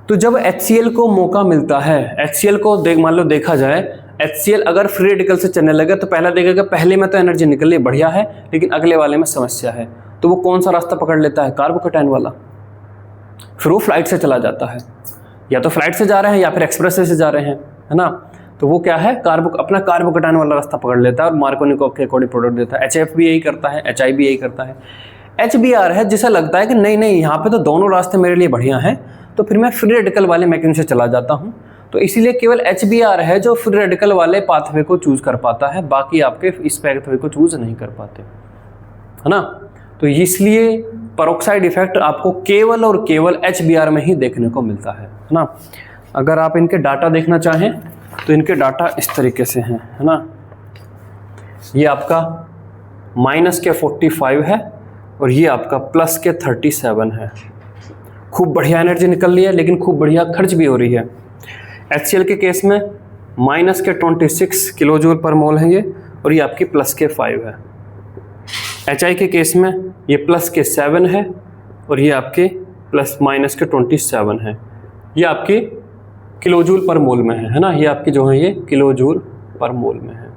तो जब HCl को मौका मिलता है, HCl को मान लो देखा जाए, HCl अगर फ्री रेडिकल से चलने लगे तो पहला देखेगा पहले में तो एनर्जी निकल रही बढ़िया है, लेकिन अगले वाले में समस्या है। तो वो कौन सा रास्ता पकड़ लेता है, कार्बोकेटायन वाला। फिर वो फ्लाइट से चला जाता है, या तो फ्लाइट से जा रहे हैं या फिर एक्सप्रेस वे से जा रहे हैं, है ना। तो वो क्या है, अपना कार्बोकेटायन वाला रास्ता पकड़ लेता है और मार्कोनिकोव के अकॉर्डिंग प्रोडक्ट देता है। HF भी यही करता है, HI भी यही करता है। HBr है जिसे लगता है कि नहीं नहीं यहाँ पे तो दोनों रास्ते मेरे लिए बढ़िया हैं, तो फिर मैं फ्री रेडिकल वाले मैकेनिज्म से चला जाता हूँ। तो इसीलिए केवल HBr है जो फ्री रेडिकल वाले पाथवे को चूज कर पाता है, बाकी आपके इस पाथवे को चूज नहीं कर पाते, है ना। तो इसलिए पेरोक्साइड इफेक्ट आपको केवल और केवल HBr में ही देखने को मिलता है ना। अगर आप इनके डाटा देखना चाहें तो इनके डाटा इस तरीके से हैं, है ना। ये आपका माइनस के 45 है और ये आपका प्लस के 37 है। खूब बढ़िया एनर्जी निकल रही है, लेकिन खूब बढ़िया खर्च भी हो रही है। HCl के केस में माइनस के 26 किलो जूल पर मोल है ये, और ये आपकी प्लस के 5 है। HI के केस में ये प्लस के 7 है और ये आपके प्लस माइनस के 27 है। ये आपके किलो जूल पर मोल में है ना। ये आपके जो है ये किलो जूल पर मोल में है।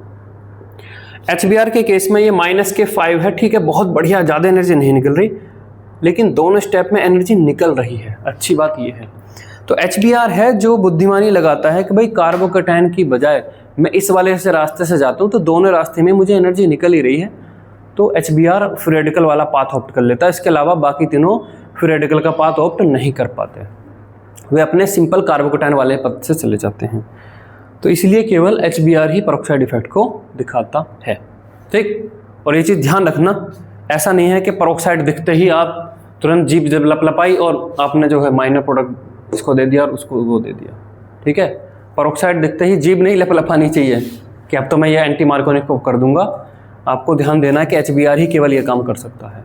HBr के केस में ये माइनस के 5 है, ठीक है, बहुत बढ़िया, ज़्यादा एनर्जी नहीं निकल रही, लेकिन दोनों स्टेप में एनर्जी निकल रही है। अच्छी बात ये है। तो HBr है जो बुद्धिमानी लगाता है कि भाई कार्बोकेटायन की बजाय मैं इस वाले से रास्ते से जाता हूँ तो दोनों रास्ते में मुझे एनर्जी निकल ही रही है, तो HBr फ्री रेडिकल वाला पाथ ऑप्ट कर लेता है। इसके अलावा बाकी तीनों फ्री रेडिकल का पाथ ऑप्ट नहीं कर पाते, वे अपने सिंपल कार्बोकेटायन वाले पथ से चले जाते हैं। तो इसलिए केवल HBr ही पेरोक्साइड इफेक्ट को दिखाता है, ठीक। और ये चीज़ ध्यान रखना, ऐसा नहीं है कि पेरोक्साइड दिखते ही आप तुरंत जीभ जब लपलपाई और आपने जो है माइनर प्रोडक्ट इसको दे दिया और उसको वो दे दिया, ठीक है। पेरोक्साइड दिखते ही जीभ नहीं लपलपानी चाहिए कि अब तो मैं ये एंटी मार्कोनिक को कर दूंगा। आपको ध्यान देना है कि HBr ही केवल ये काम कर सकता है।